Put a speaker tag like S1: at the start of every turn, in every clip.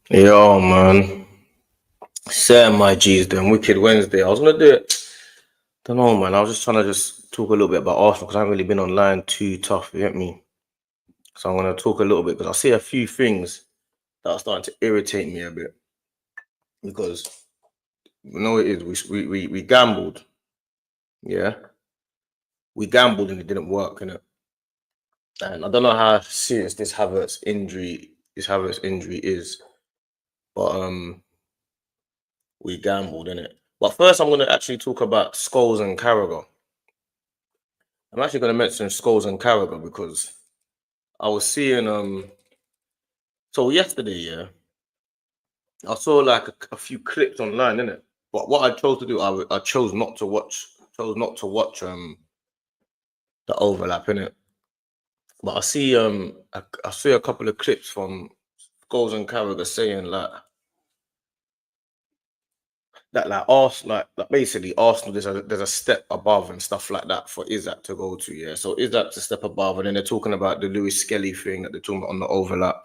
S1: Yo, man. Set my G's doing Wicked Wednesday. I was gonna do it. Don't know, man. I was just trying to just talk a little bit about Arsenal because I haven't really been online too tough. You get me? So I'm gonna talk a little bit because I see a few things that are starting to irritate me a bit because you know what it is. We gambled, yeah. We gambled and it didn't work, innit? And I don't know how serious this Havertz injury is, but we gambled in it. But first, I'm gonna actually talk about Scholes and Carragher. I'm actually going to mention Scholes and Carragher because I was seeing so yesterday, yeah, I saw like a few clips online, innit? But what I chose to do, I chose not to watch, the overlap, innit? But I see a couple of clips from Scholes and Carragher saying like that like basically Arsenal there's a step above and stuff like that for Isaac to go to, yeah. So Isaac's a step above, and then they're talking about the Lewis-Skelly thing that they're talking about on the overlap.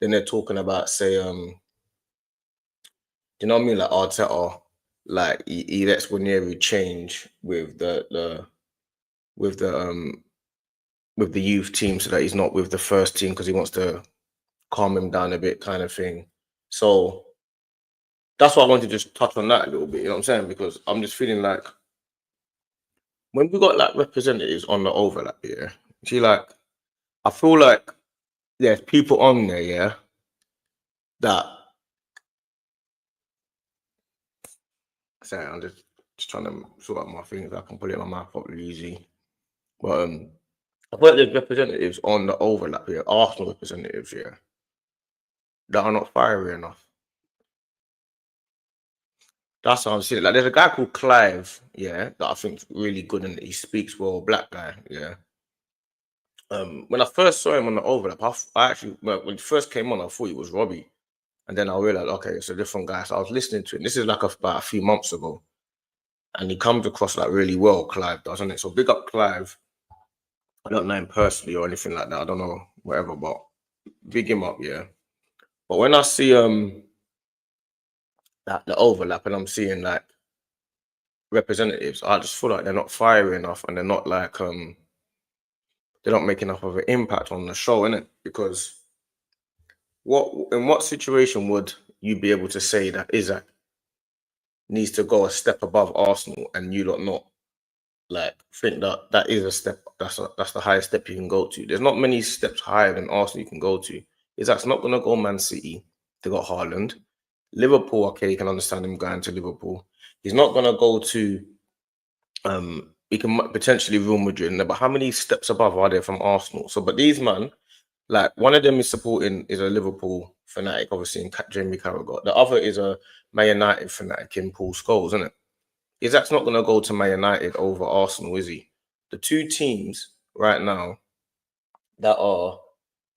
S1: Then they're talking about say you know what I mean, like Arteta, like he lets Winieri change with the um with the youth team so that he's not with the first team because he wants to calm him down a bit, kind of thing. So that's why I wanted to just touch on that a little bit. You know what I'm saying? Because I'm just feeling like when we got like representatives on the overlap, yeah. See, like I feel like there's people on there, yeah, that sorry, I'm just trying to sort out my things. I can put it in my mouth properly easy. But I feel like there's representatives on the overlap here, Arsenal representatives here, that are not fiery enough. That's what I'm saying. Like, there's a guy called Clive, yeah, that I think's really good and he speaks well, black guy, yeah. When I first saw him on the overlap, I actually when he first came on, I thought he was Robbie, and then I realized, okay, it's a different guy. So I was listening to it. This is like about a few months ago, and he comes across like really well, Clive, doesn't it? So big up Clive. I don't know him personally or anything like that. I don't know whatever, but big him up, yeah. But when I see that the overlap and I'm seeing like representatives, I just feel like they're not fiery enough and they're not like they don't make enough of an impact on the show, innit? Because what situation would you be able to say that Isaac needs to go a step above Arsenal and you lot not like think that that is a step that's the highest step you can go to? There's not many steps higher than Arsenal you can go to. Isaac's not gonna go Man City. They got Haaland. Liverpool, okay, you can understand him going to Liverpool. He's not gonna go to he can potentially Real Madrid, but how many steps above are there from Arsenal? So, but these man, like one of them is a Liverpool fanatic, obviously in Jamie Carragher. The other is a Man United fanatic in Paul Scholes, isn't it? Isaac's not gonna go to Man United over Arsenal, is he? The two teams right now that are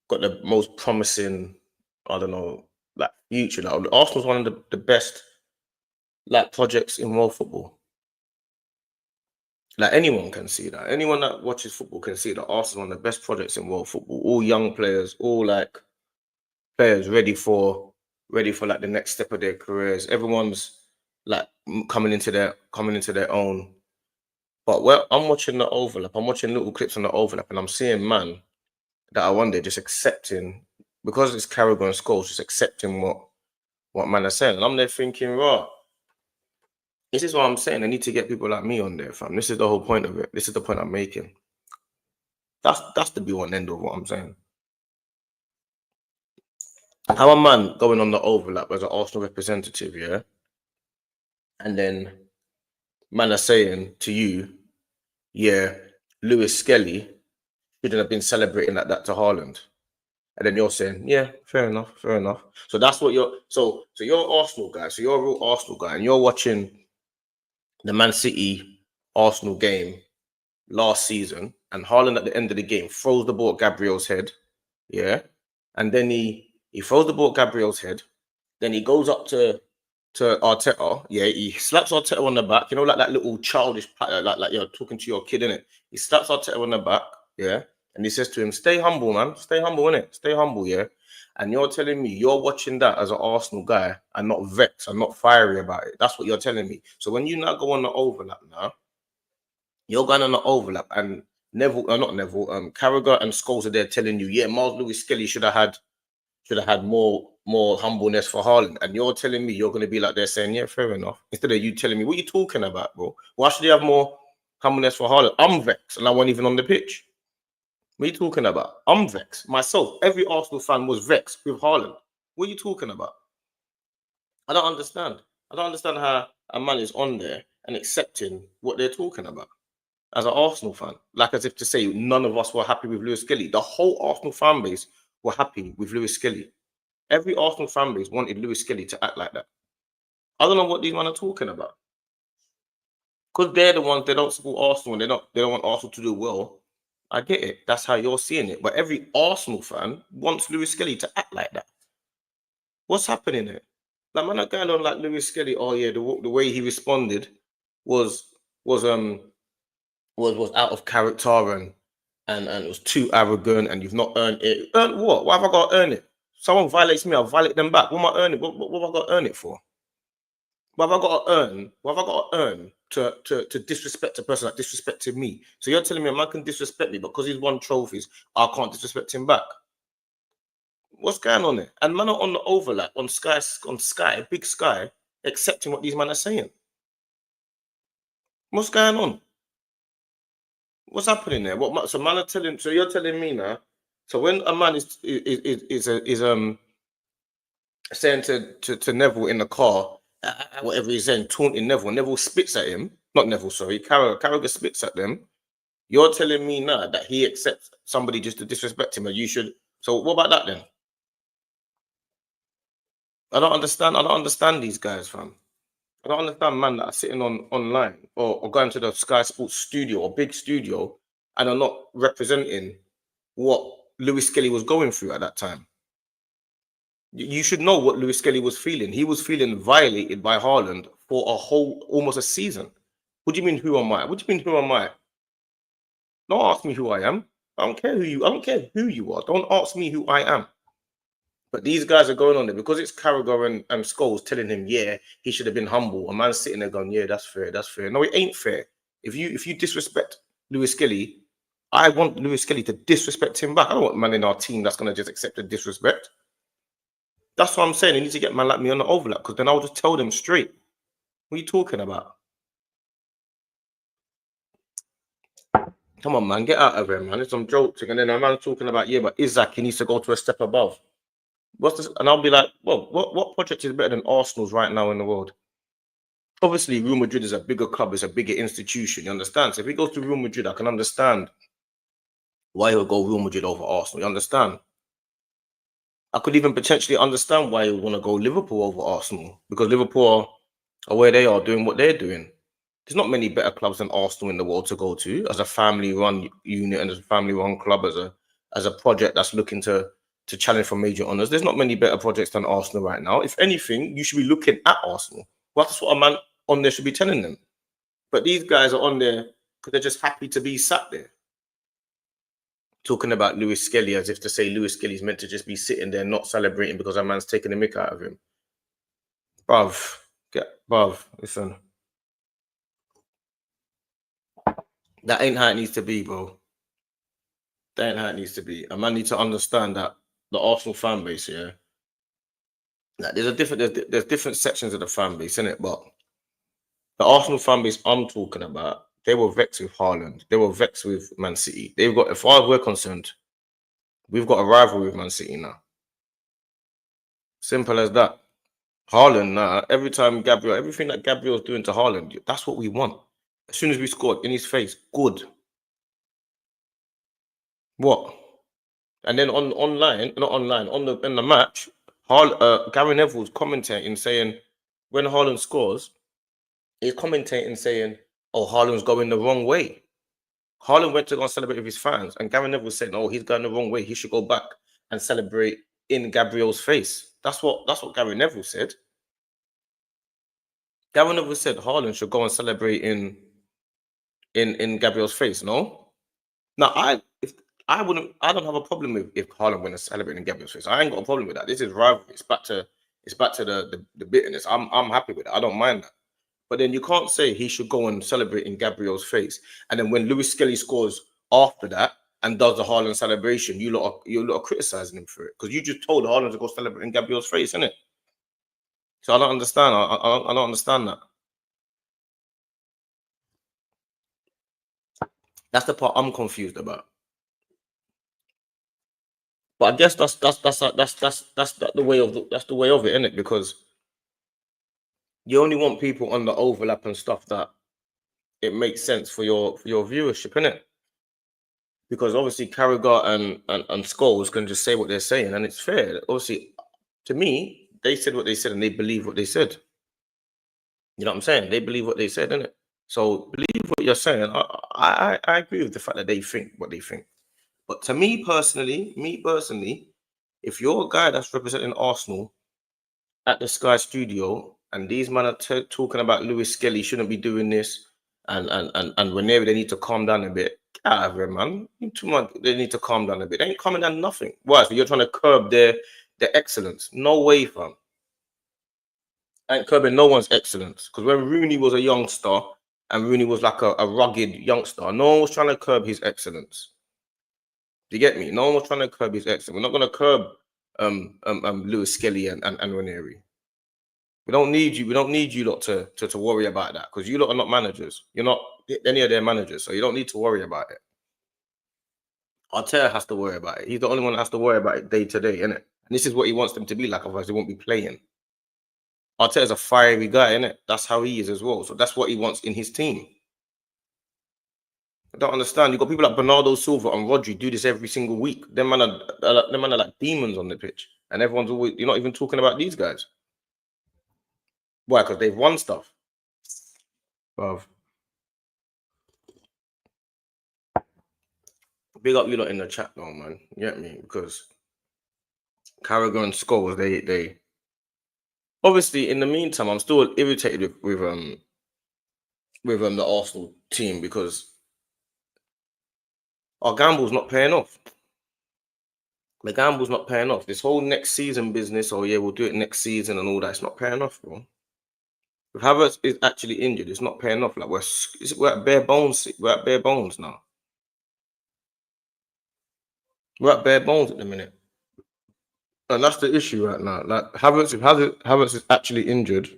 S1: got the most promising, I don't know, like future. Like Arsenal's one of the best like projects in world football. Like anyone can see that. Anyone that watches football can see that Arsenal one of the best projects in world football. All young players, all like players ready for like the next step of their careers. Everyone's like coming into their own. But where I'm watching the overlap, I'm watching little clips on the overlap, and I'm seeing man that I wonder just accepting because it's Carragher and Scholes, just accepting what man are saying. And I'm there thinking, right, this is what I'm saying. I need to get people like me on there, fam. This is the whole point of it. This is the point I'm making. That's the be one end of what I'm saying. How a man going on the overlap as an Arsenal representative, yeah, and then man are saying to you, yeah, Lewis-Skelly shouldn't have been celebrating like that to Haaland. And then you're saying, yeah, fair enough, fair enough. So that's what you're so you're an Arsenal guy. So you're a real Arsenal guy, and you're watching the Man City Arsenal game last season, and Haaland at the end of the game throws the ball at Gabriel's head, yeah, and then he throws the ball at Gabriel's head, then he goes up to Arteta, yeah, he slaps Arteta on the back, you know, like that little childish like you're talking to your kid, innit? He slaps Arteta on the back, yeah, and he says to him, "Stay humble, man. Stay humble, innit? Stay humble, yeah." And you're telling me you're watching that as an Arsenal guy and not vexed and not fiery about it. That's what you're telling me. So when you now go on the overlap now, you're going on the overlap and not Neville, Carragher and Scholes are there telling you, yeah, Miles Lewis-Skelly should have had more humbleness for Haaland. And you're telling me you're going to be like they're saying, yeah, fair enough. Instead of you telling me, what are you talking about, bro? Why should you have more humbleness for Haaland? I'm vexed and I wasn't even on the pitch. What are you talking about? I'm vexed. Myself, every Arsenal fan was vexed with Haaland. What are you talking about? I don't understand. I don't understand how a man is on there and accepting what they're talking about as an Arsenal fan. Like as if to say none of us were happy with Lewis-Skelly. The whole Arsenal fan base were happy with Lewis-Skelly. Every Arsenal fan base wanted Lewis-Skelly to act like that. I don't know what these men are talking about. Because they're the ones, they don't support Arsenal and they don't want Arsenal to do well. I get it. That's how you're seeing it. But every Arsenal fan wants Lewis-Skelly to act like that. What's happening here? Like, man, not going on like Lewis-Skelly. Oh yeah, the way he responded was out of character and it was too arrogant and you've not earned it. Earned what? Why have I got to earn it? Someone violates me, I'll violate them back. What am I earning? What have I got to earn it for? What have I got to earn? What have I got to earn to disrespect a person that disrespected me? So you're telling me a man can disrespect me because he's won trophies, I can't disrespect him back? What's going on there? And man are on the overlap on Sky, Big Sky, accepting what these men are saying. What's going on? What's happening there? What so man are telling? So you're telling me now? So when a man is saying to Neville in the car, whatever he's saying, taunting Neville spits at him. Not Neville, sorry. Carragher spits at them. You're telling me now that he accepts somebody just to disrespect him, and you should. So what about that then? I don't understand these guys, fam. I don't understand man that are sitting online or going to the Sky Sports studio or big studio and are not representing what Lewis-Skelly was going through at that time. You should know what Lewis-Skelly was feeling. He was feeling violated by Haaland for almost a season. What do you mean, who am I? What do you mean, who am I? Don't ask me who I am. I don't care who you are. Don't ask me who I am. But these guys are going on there because it's Carragher and Scholes telling him, yeah, he should have been humble. A man's sitting there going, yeah, that's fair, that's fair. No, it ain't fair. If you disrespect Lewis-Skelly, I want Lewis-Skelly to disrespect him back. I don't want a man in our team that's going to just accept the disrespect. That's what I'm saying. They need to get a man like me on the overlap because then I'll just tell them straight. What are you talking about? Come on, man, get out of here, man. It's some joking. And then a man talking about, yeah, but Isaac, he needs to go to a step above. What's this? And I'll be like, well, what project is better than Arsenal's right now in the world? Obviously, Real Madrid is a bigger club, it's a bigger institution. You understand? So if he goes to Real Madrid, I can understand why he'll go Real Madrid over Arsenal. You understand? I could even potentially understand why he would want to go Liverpool over Arsenal because Liverpool are where they are doing what they're doing. There's not many better clubs than Arsenal in the world to go to as a family-run unit and as a family-run club as a project that's looking to challenge for major honours. There's not many better projects than Arsenal right now. If anything, you should be looking at Arsenal. Well, that's what a man on there should be telling them. But these guys are on there because they're just happy to be sat there. Talking about Lewis-Skelly as if to say Lewis-Skelly's meant to just be sitting there not celebrating because a man's taking the mick out of him. Bruv, listen. That ain't how it needs to be, bro. That ain't how it needs to be. A man needs to understand that the Arsenal fan base, yeah. Like there's different sections of the fan base, innit? But the Arsenal fan base I'm talking about, they were vexed with Haaland. They were vexed with Man City. They've got, as far as we're concerned, we've got a rivalry with Man City now. Simple as that. Haaland now, everything that Gabriel's doing to Haaland, that's what we want. As soon as we scored in his face, good. What? And then in the match, Gary Neville's commentating saying when Haaland scores, he's commentating saying, "Oh, Haaland's going the wrong way." Haaland went to go and celebrate with his fans, and Gary Neville said, "Oh, he's going the wrong way. He should go back and celebrate in Gabriel's face." That's what Gary Neville said. Gary Neville said Haaland should go and celebrate in Gabriel's face. No, now I don't have a problem with if Haaland wins celebrating Gabriel's face. I ain't got a problem with that. This is rivalry. It's back to the bitterness. I'm happy with it. I don't mind that. But then you can't say he should go and celebrate in Gabriel's face. And then when Lewis-Skelly scores after that and does the Haaland celebration, you lot are criticizing him for it. Because you just told Haaland to go celebrate in Gabriel's face, innit? So I don't understand. I don't understand that. That's the part I'm confused about. But I guess that's the way of it, isn't it? Because you only want people on the overlap and stuff that it makes sense for your viewership, innit? Because obviously Carragher and Scholes can just say what they're saying, and it's fair. Obviously, to me, they said what they said and they believe what they said. You know what I'm saying? They believe what they said, innit? So believe what you're saying. I agree with the fact that they think what they think. But to me personally, if you're a guy that's representing Arsenal at the Sky Studio and these men are talking about Lewis-Skelly shouldn't be doing this, and whenever they need to calm down a bit, get out of here, man. They need to calm down a bit. They ain't calming down nothing. Why? So you're trying to curb their excellence? No way, fam. Ain't curbing no one's excellence. Because when Rooney was a youngster and Rooney was like a rugged youngster, no one was trying to curb his excellence. Do you get me? No one was trying to curb his excellence. We're not going to curb Lewis-Skelly and Ranieri. We don't need you. We don't need you lot to worry about that because you lot are not managers. You're not any of their managers, so you don't need to worry about it. Arteta has to worry about it. He's the only one that has to worry about it day to day, innit? And this is what he wants them to be like, otherwise they won't be playing. Arteta's a fiery guy, innit? That's how he is as well. So that's what he wants in his team. I don't understand. You've got people like Bernardo Silva and Rodri do this every single week. Them man are like demons on the pitch. And everyone's always, you're not even talking about these guys. Why? Because they've won stuff. Bruv. Big up you lot in the chat though, man. You get me? Because Carragher and Scholes, they obviously in the meantime, I'm still irritated with the Arsenal team because our gamble's not paying off. The gamble's not paying off. This whole next season business, oh yeah, we'll do it next season and all that, it's not paying off, bro. If Havertz is actually injured, it's not paying off. Like we're at bare bones. We're at bare bones now. We're at bare bones at the minute, and that's the issue right now. Like Havertz, if Havertz is actually injured,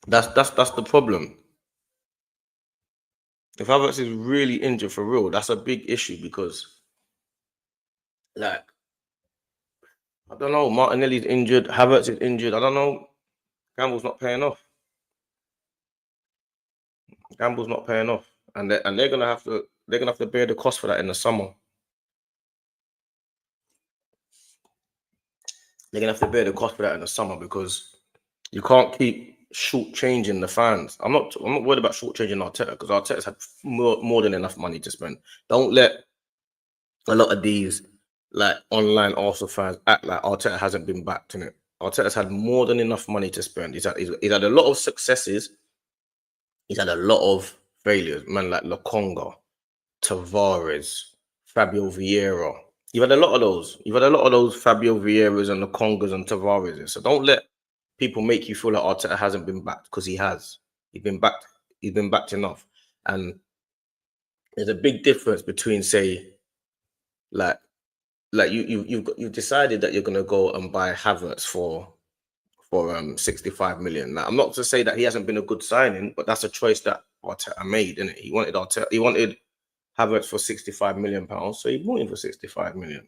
S1: that's the problem. If Havertz is really injured for real, that's a big issue because, like, I don't know. Martinelli's injured. Havertz is injured. I don't know. Gamble's not paying off. Gamble's not paying off, and they're gonna have to bear the cost for that in the summer. They're gonna have to bear the cost for that in the summer because you can't keep shortchanging the fans. I'm not worried about shortchanging Arteta because Arteta's had more than enough money to spend. Don't let a lot of these like online Arsenal fans act like Arteta hasn't been backed in it. Arteta's had more than enough money to spend. He's had a lot of successes. He's had a lot of failures. Man like Lokonga, Tavares, Fabio Vieira. You've had a lot of those. You've had a lot of those Fabio Vieiras and Lokongas and Tavares. So don't let people make you feel like Arteta hasn't been backed because he has. He's been backed. He's been backed enough. And there's a big difference between, say, like you've decided that you're gonna go and buy Havertz for 65 million. Now, I'm not to say that he hasn't been a good signing, but that's a choice that Arteta made, isn't it? He wanted Havertz for 65 million pounds, so he bought him for 65 million.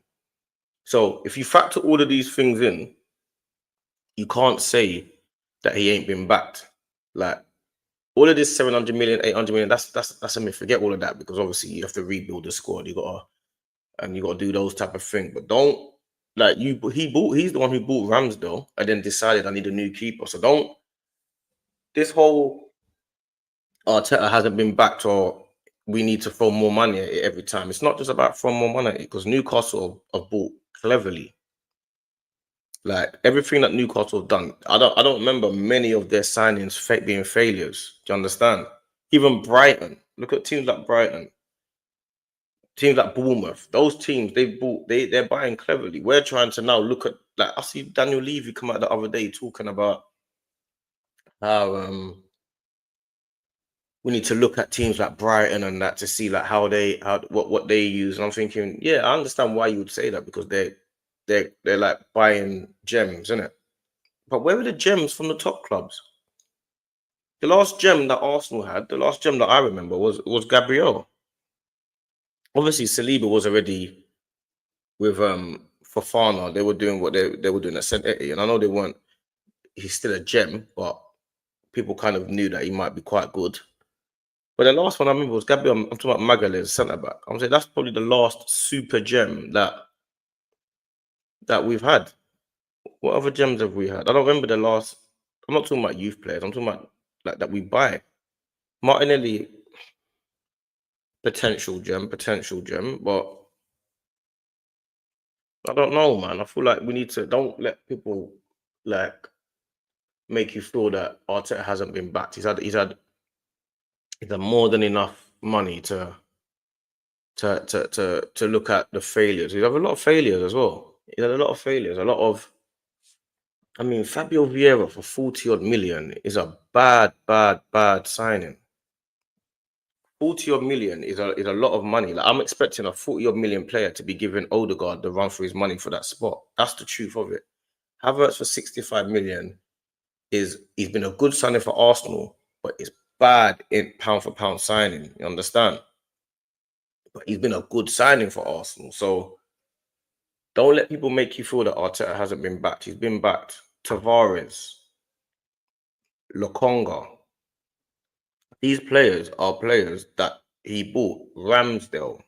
S1: So if you factor all of these things in, you can't say that he ain't been backed. Like all of this 700 million, 800 million, that's a myth. Forget all of that because obviously you have to rebuild the squad. You gotta do those type of things. But don't like he's the one who bought Ramsdale and then decided I need a new keeper. So don't this whole Arteta hasn't been backed or we need to throw more money at it every time. It's not just about throwing more money at it because Newcastle have bought cleverly. Like everything that Newcastle have done, I don't remember many of their signings being failures. Do you understand? Even Brighton. Look at teams like Brighton. teams like Bournemouth, those teams they're buying cleverly. We're trying to now look at, like, I see Daniel Levy come out the other day talking about how we need to look at teams like Brighton and that to see like what they use. And I'm thinking, yeah, I understand why you would say that, because they're like buying gems, isn't it? But where are the gems from the top clubs? The last gem that Arsenal had, the last gem that I remember was Gabriel. Obviously, Saliba was already with Fofana. They were doing what they were doing at Centre, and I know they weren't. He's still a gem, but people kind of knew that he might be quite good. But the last one I remember was Gabriel. I'm talking about Magalhaes, centre back. I'm saying that's probably the last super gem that we've had. What other gems have we had? I don't remember the last. I'm not talking about youth players. I'm talking about like that we buy. Martinelli, potential gem, but I don't know, man. I feel like we need to, don't let people like make you feel that Arteta hasn't been backed. He's had more than enough money to look at the failures. He's had a lot of failures as well. He's had a lot of failures. I mean, Fabio Vieira for 40 odd million is a bad signing. 40 odd million is a lot of money. Like, I'm expecting a 40 odd million player to be giving Odegaard the run for his money for that spot. That's the truth of it. Havertz for 65 million he's been a good signing for Arsenal, but it's bad in pound for pound signing. You understand? But he's been a good signing for Arsenal. So don't let people make you feel that Arteta hasn't been backed. He's been backed. Tavares, Lokonga. These players are players that he bought. Ramsdale.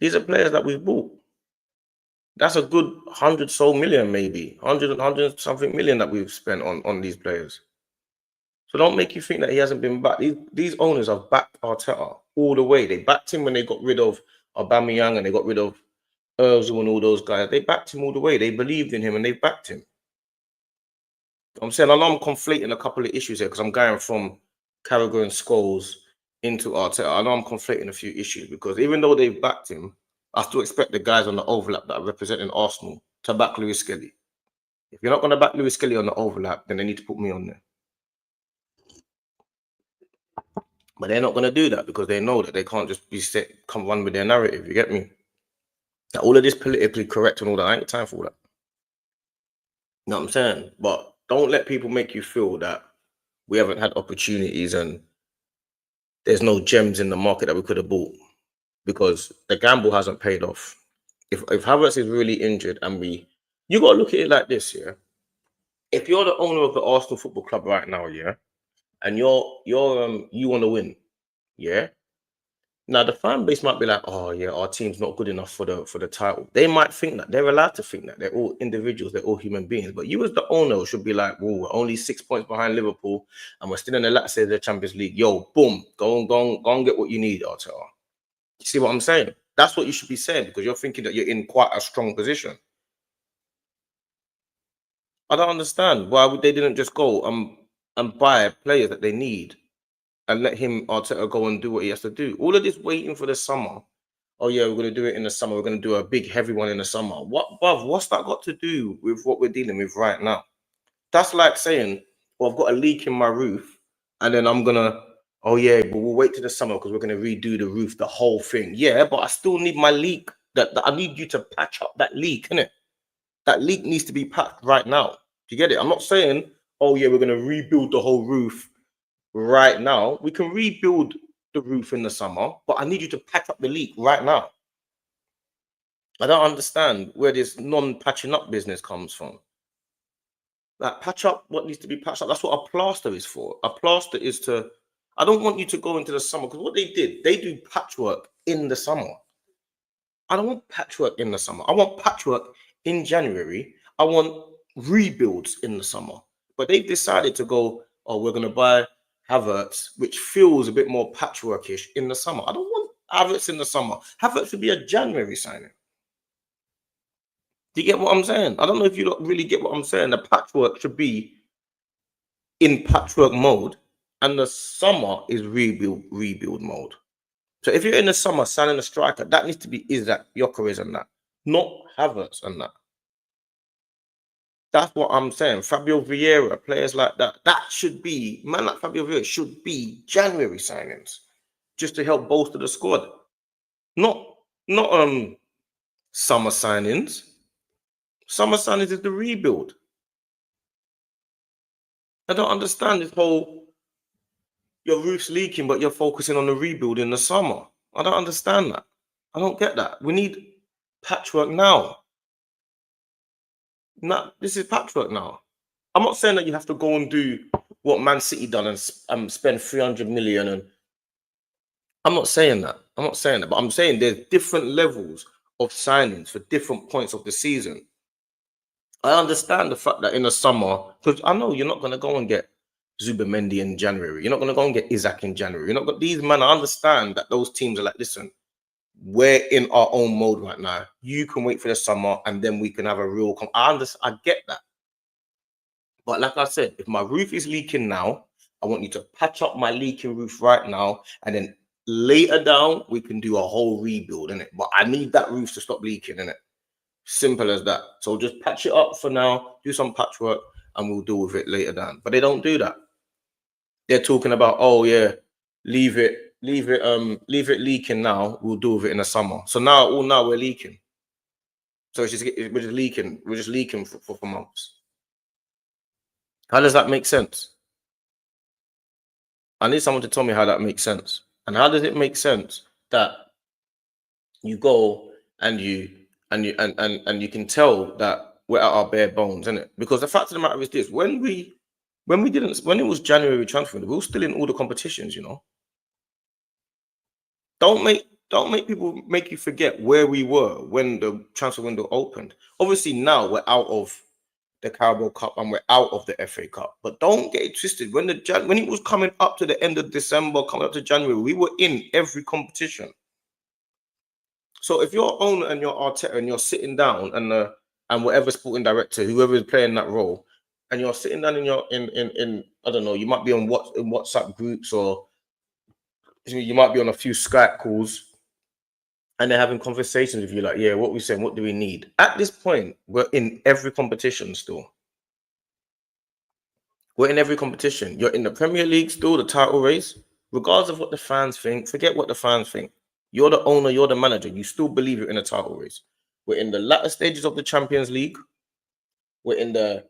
S1: These are players that we've bought. That's a good 100 million, maybe 100 something million that we've spent on these players. So don't make you think that he hasn't been backed. These owners have backed Arteta all the way. They backed him when they got rid of Aubameyang and they got rid of Ozil and all those guys. They backed him all the way. They believed in him and they backed him. I'm saying, I know I'm conflating a couple of issues here because I'm going from Carragher and Scholes into Arteta. I know I'm conflating a few issues because even though they've backed him, I still expect the guys on the overlap that are representing Arsenal to back Lewis-Skelly. If you're not going to back Lewis-Skelly on the overlap, then they need to put me on there. But they're not going to do that because they know that they can't just come run with their narrative. You get me? Now, all of this politically correct and all that, I ain't got time for all that. You know what I'm saying? But don't let people make you feel that we haven't had opportunities and there's no gems in the market that we could have bought, because the gamble hasn't paid off. If Havertz is really injured and you got to look at it like this, yeah? If you're the owner of the Arsenal Football Club right now, yeah, and you want to win, yeah. Now the fan base might be like, oh yeah, our team's not good enough for the title. They might think that. They're allowed to think that. They're all individuals. They're all human beings. But you as the owner should be like, whoa, we're only 6 points behind Liverpool, and we're still in the last stage of the Champions League. Yo, boom, go and get what you need, Arteta. You see what I'm saying? That's what you should be saying, because you're thinking that you're in quite a strong position. I don't understand why they didn't just go and buy players that they need and let him, Arteta, go and do what he has to do. All of this waiting for the summer. Oh yeah, we're going to do it in the summer. We're going to do a big heavy one in the summer. What's that got to do with what we're dealing with right now? That's like saying, well, I've got a leak in my roof and then I'm going to, oh yeah, but we'll wait till the summer because we're going to redo the roof, the whole thing. Yeah, but I still need my leak. That I need you to patch up that leak, innit? That leak needs to be patched right now. Do you get it? I'm not saying, oh yeah, we're going to rebuild the whole roof right now. We can rebuild the roof in the summer, but I need you to patch up the leak right now. I don't understand where this non-patching up business comes from. Like, patch up what needs to be patched up. That's what a plaster is for. A plaster is to, I don't want you to go into the summer, because what they did, they do patchwork in the summer. I don't want patchwork in the summer. I want patchwork in January. I want rebuilds in the summer. But they've decided to go, oh, we're going to buy Havertz, which feels a bit more patchworkish in the summer. I don't want Havertz in the summer. Havertz would be a January signing. Do you get what I'm saying? I don't know if you don't really get what I'm saying. The patchwork should be in patchwork mode, and the summer is rebuild mode. So if you're in the summer signing a striker, that needs to be Isaac, Gyökeres and that, not Havertz and that. That's what I'm saying. Fabio Vieira, players like that, that should be, man like Fabio Vieira should be January signings, just to help bolster the squad. Not summer signings. Summer signings is the rebuild. I don't understand this whole your roof's leaking, but you're focusing on the rebuild in the summer. I don't understand that. I don't get that. We need patchwork now. This is patchwork now. I'm not saying that you have to go and do what Man City done and spend 300 million. And I'm not saying that. I'm not saying that. But I'm saying there's different levels of signings for different points of the season. I understand the fact that in the summer, because I know you're not going to go and get Zubimendi in January. You're not going to go and get Isaac in January. You're not got these men. I understand that those teams are like, listen, we're in our own mode right now. You can wait for the summer and then we can have a real. I get that. But like I said, if my roof is leaking now, I want you to patch up my leaking roof right now. And then later down, we can do a whole rebuild, innit? But I need that roof to stop leaking, innit? Simple as that. So just patch it up for now, do some patchwork, and we'll deal with it later down. But they don't do that. They're talking about, oh yeah, leave it leaking now. We'll deal with it in the summer. So now we're leaking. So we're just leaking. We're just leaking for months. How does that make sense? I need someone to tell me how that makes sense. And how does it make sense that you go and you can tell that we're at our bare bones, isn't it? Because the fact of the matter is this: when it was January transfer window, we were still in all the competitions, you know. Don't make people make you forget where we were when the transfer window opened. Obviously, now we're out of the Carragher Cup and we're out of the FA Cup. But don't get it twisted. When it was coming up to the end of December, coming up to January, we were in every competition. So if you're owner and you're Arteta and you're sitting down and whatever sporting director, whoever is playing that role, and you're sitting down in I don't know, you might be on WhatsApp groups, or you might be on a few Skype calls, and they're having conversations with you like, yeah, what we saying, what do we need? At this point, we're in every competition still. We're in every competition. You're in the Premier League still, the title race, regardless of what the fans think. Forget what the fans think. You're the owner, you're the manager. You still believe you're in a title race. We're in the latter stages of the Champions League. We're in the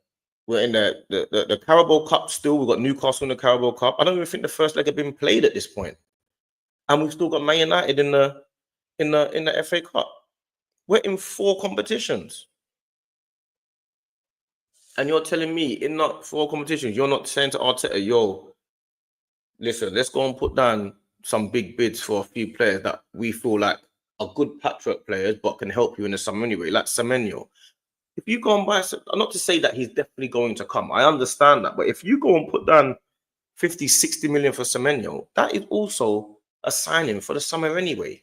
S1: Carabao Cup still. We've got Newcastle in the Carabao Cup. I don't even think the first leg had been played at this point. And we've still got Man United in the FA Cup. We're in 4 competitions. And you're telling me in not 4 competitions, you're not saying to Arteta, yo, listen, let's go and put down some big bids for a few players that we feel like are good patchwork players, but can help you in the summer anyway, like Semenyo. If you go and buy, not to say that he's definitely going to come, I understand that, but if you go and put down 50, 60 million for Semenyo, that is also a signing for the summer anyway.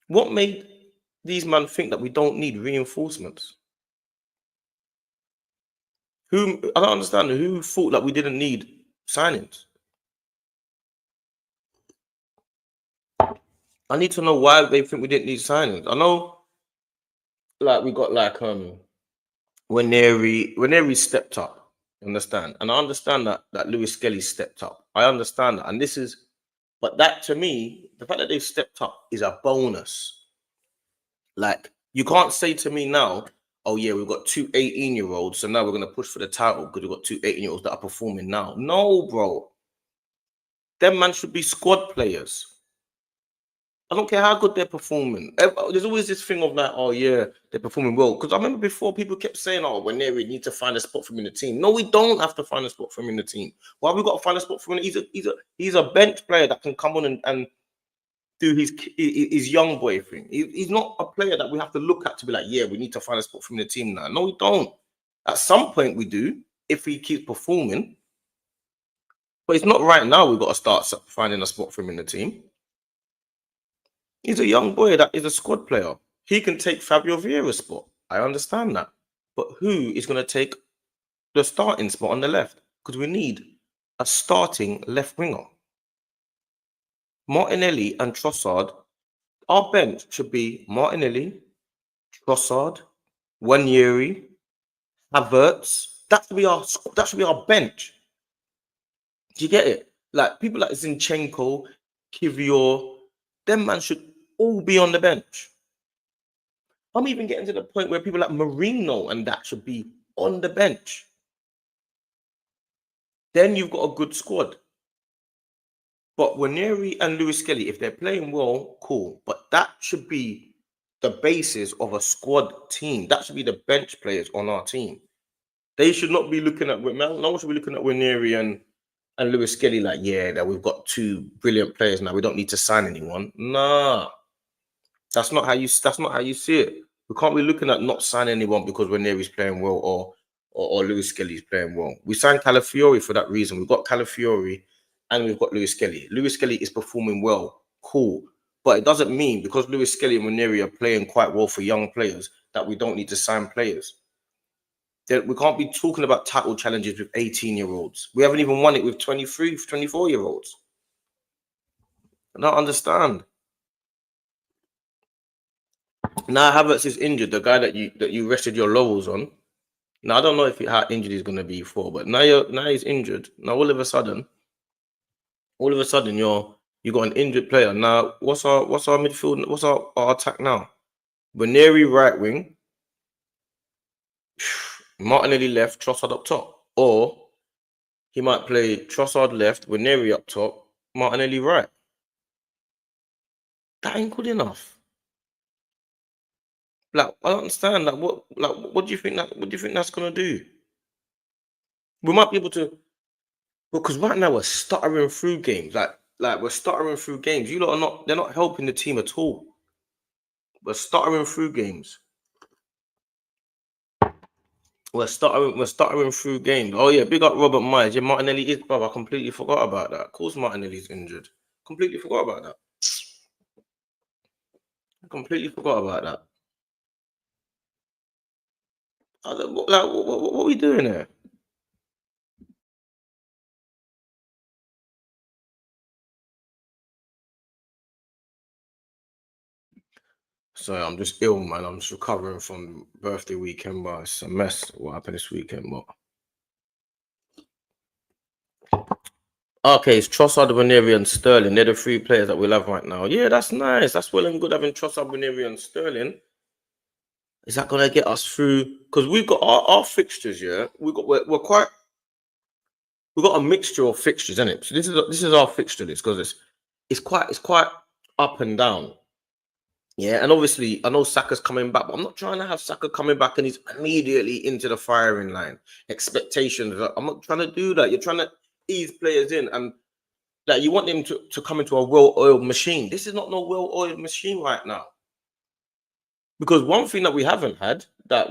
S1: What made these men think that we don't need reinforcements? I don't understand who thought that we didn't need signings. I need to know why they think we didn't need signings. I know, like, we got like when Neri stepped up, understand? And I understand that Lewis-Skelly stepped up. I understand that, and but that to me, the fact that they've stepped up is a bonus. Like, you can't say to me now, oh yeah, we've got 2 18-year-olds, so now we're going to push for the title because we've got 2 18-year-olds that are performing now. No, bro. Them man should be squad players. I don't care how good they're performing. There's always this thing of like, oh yeah, they're performing well. Because I remember before people kept saying, oh, we need to find a spot for him in the team. No, we don't have to find a spot for him in the team. Why have we got to find a spot for him? He's a bench player that can come on and do his young boy thing. He's not a player that we have to look at to be like, yeah, we need to find a spot for him in the team now. No, we don't. At some point we do, if he keeps performing. But it's not right now we've got to start finding a spot for him in the team. He's a young boy that is a squad player. He can take Fabio Vieira's spot. I understand that. But who is going to take the starting spot on the left? Because we need a starting left winger. Martinelli and Trossard. Our bench should be Martinelli, Trossard, Wanyeri, Havertz. That should be our bench. Do you get it? Like people like Zinchenko, Kivior, them man should all be on the bench. I'm even getting to the point where people like Marino and that should be on the bench. Then you've got a good squad. But Waneri and Lewis-Skelly, if they're playing well, cool. But that should be the basis of a squad team. That should be the bench players on our team. They should not be looking at no one should be looking at Waneri and Lewis-Skelly like, yeah, that we've got two brilliant players now. We don't need to sign anyone. Nah. That's not how you see it. We can't be looking at not signing anyone because Waneri's playing well or Lewis-Skelly's playing well. We signed Calafiori for that reason. We've got Calafiori and we've got Lewis-Skelly. Lewis-Skelly is performing well, cool. But it doesn't mean because Lewis-Skelly and Waneri are playing quite well for young players that we don't need to sign players. We can't be talking about title challenges with 18-year-olds. We haven't even won it with 23, 24-year-olds. I don't understand. Now Havertz is injured, the guy that you rested your laurels on. Now I don't know how injured he's gonna be for, but now he's injured. Now all of a sudden you got an injured player. Now what's our midfield? What's our attack now? Waneri right wing, Martinelli left, Trossard up top, or he might play Trossard left, Waneri up top, Martinelli right. That ain't good enough. Like I don't understand. What do you think that's gonna do? We might be able to, because right now we're stuttering through games. Like we're stuttering through games. You lot are not. They're not helping the team at all. We're stuttering through games. We're stuttering through games. Oh yeah, big up Robert Myers. Yeah, Martinelli is, bro. I completely forgot about that. Of course, Martinelli's injured. Completely forgot about that. I completely forgot about that. What are we doing here? Sorry, I'm just ill, man. I'm just recovering from birthday weekend, but it's a mess what happened this weekend, but okay, it's Trossard, Waneri, and Sterling. They're the three players that we'll have right now. Yeah, that's nice. That's well and good having Trossard, Waneri, and Sterling. Is that gonna get us through? Because we've got our fixtures, yeah. We've got a mixture of fixtures, isn't it? So this is our fixture list because it's quite up and down. Yeah, and obviously I know Saka's coming back, but I'm not trying to have Saka coming back and he's immediately into the firing line. Expectations. I'm not trying to do that. You're trying to ease players in and like you want them to come into a well-oiled machine. This is not no well-oiled machine right now. Because one thing that we haven't had that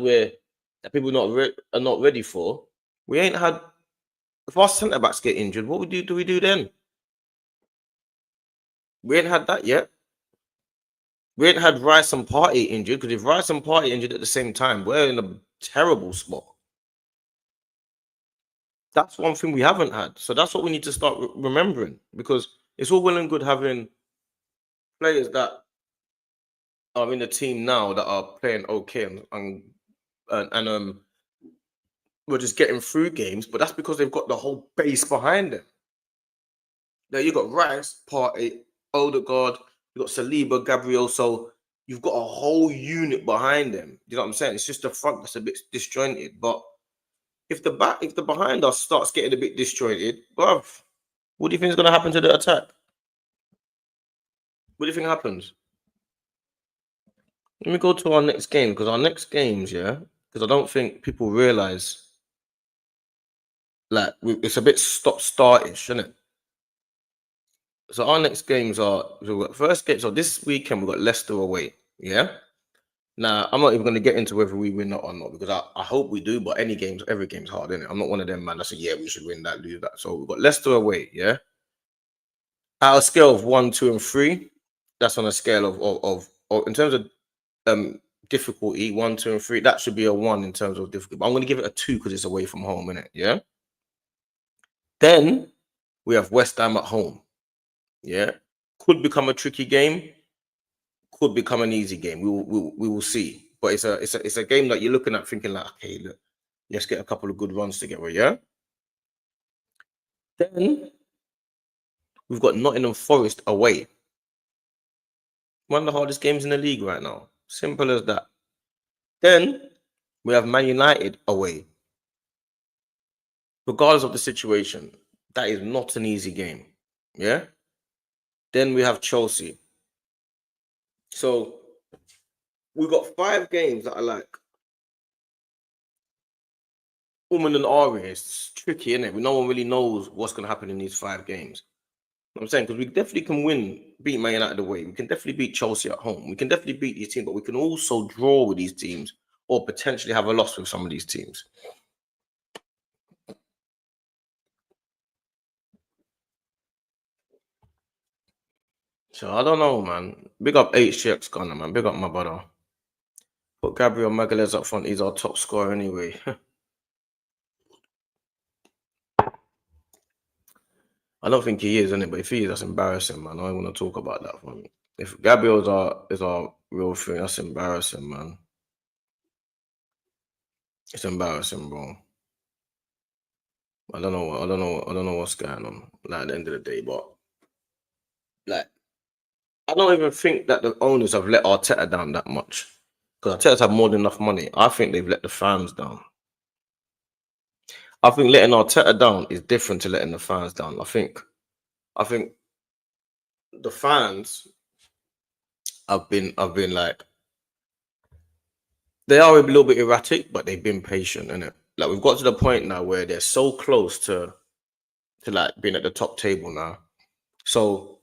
S1: people are not ready for, we ain't had. If our centre backs get injured, what do we do then? We ain't had that yet. We ain't had Rice and Partey injured because if Rice and Partey injured at the same time, we're in a terrible spot. That's one thing we haven't had. So that's what we need to start remembering because it's all well and good having players that are in the team now that are playing okay and we're just getting through games, but that's because they've got the whole base behind them. Now you got Rice, Partey, Odegaard, you got Saliba, Gabriel, so you've got a whole unit behind them. You know what I'm saying? It's just the front that's a bit disjointed. But if the behind us starts getting a bit disjointed, bruv, what do you think is going to happen to the attack? What do you think happens? Let me go to our next game because our next games, yeah, because I don't think people realize like it's a bit stop-startish, isn't it? So our next games are first game. So this weekend we've got Leicester away. Yeah. Now I'm not even going to get into whether we win or not because I hope we do. But every game's hard, isn't it? I'm not one of them man that say yeah we should win that, lose that. So we've got Leicester away. Yeah. At a scale of 1, 2, and 3, that's on a scale of in terms of difficulty 1, 2, and 3. That should be a 1 in terms of difficulty. But I'm going to give it a 2 because it's away from home, innit? Yeah. Then we have West Ham at home. Yeah. Could become a tricky game. Could become an easy game. We will see. But it's a game that you're looking at thinking like, okay, look, let's get a couple of good runs together, yeah? Then we've got Nottingham Forest away. One of the hardest games in the league right now. Simple as that. Then we have Man United away. Regardless of the situation, that is not an easy game. Yeah? Then we have Chelsea. So we've got 5 games that are like and Ari. It's tricky, isn't it? No one really knows what's going to happen in these 5 games. You know what I'm saying? Because we definitely can beat Man United away. We can definitely beat Chelsea at home. We can definitely beat these teams, but we can also draw with these teams or potentially have a loss with some of these teams. So I don't know, man. Big up HX Gunner, man. Big up my brother. Put Gabriel Magalhaes up front. He's our top scorer anyway. I don't think he is, innit? But if he is, that's embarrassing, man. I don't want to talk about that for me. If Gabriel is our real thing, that's embarrassing, man. It's embarrassing, bro. I don't know what's going on. Like at the end of the day, but like I don't even think that the owners have let Arteta down that much. Because Arteta's have more than enough money. I think they've let the fans down. I think letting Arteta down is different to letting the fans down. I think the fans have been like, they are a little bit erratic, but they've been patient, innit? Like we've got to the point now where they're so close to like being at the top table now. So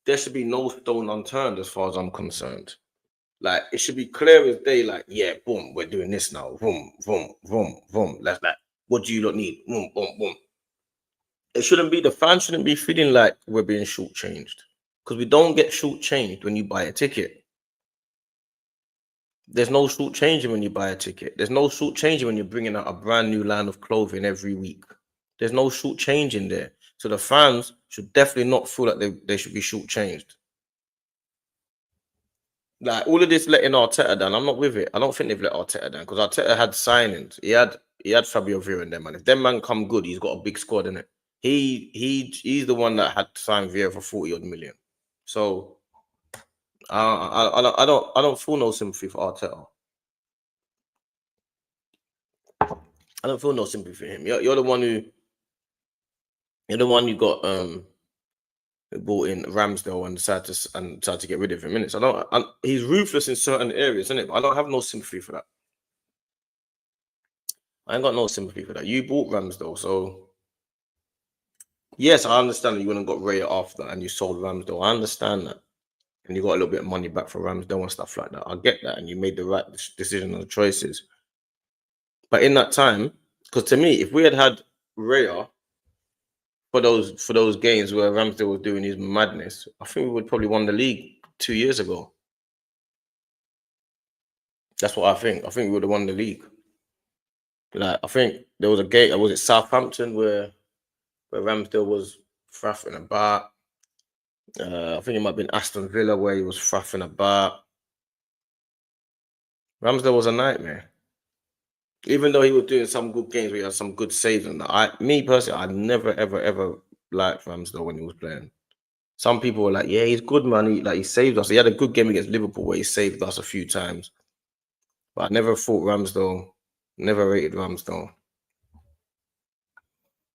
S1: there should be no stone unturned as far as I'm concerned. Like it should be clear as day, like, yeah, boom, we're doing this now. Boom, boom, boom, boom. That's like, what do you not need? Boom, boom, boom. It shouldn't be, the fans shouldn't be feeling like we're being shortchanged. Because we don't get shortchanged when you buy a ticket. There's no shortchanging when you buy a ticket. There's no shortchanging when you're bringing out a brand new line of clothing every week. There's no shortchanging there. So the fans should definitely not feel like they should be shortchanged. Like all of this letting Arteta down, I'm not with it. I don't think they've let Arteta down because Arteta had signings. He had Fabio Vieira in them, man. If them man come good, he's got a big squad in it. He's the one that had signed Vieira for 40 odd million. So I don't feel no sympathy for Arteta. I don't feel no sympathy for him. You're the one who got who brought in Ramsdale and decided to get rid of him. Innit? So he's ruthless in certain areas, isn't it? But I don't have no sympathy for that. I ain't got no sympathy for that. You bought Ramsdale, so yes, I understand that you went and got Raya after and you sold Ramsdale. I understand that. And you got a little bit of money back for Ramsdale and stuff like that. I get that. And you made the right decision on the choices. But in that time, because to me, if we had Raya for those games where Ramsdale was doing his madness, I think we would probably won the league 2 years ago. That's what I think. I think we would have won the league. Like I think there was a game, was it Southampton where Ramsdale was fraffing about. I think it might have been Aston Villa where he was fraffing about. Ramsdale was a nightmare. Even though he was doing some good games where he had some good saves and that. Me personally, I never ever liked Ramsdale when he was playing. Some people were like, yeah, he's good, man. He saved us. He had a good game against Liverpool where he saved us a few times. But I never thought Ramsdale, never rated Ramsdale.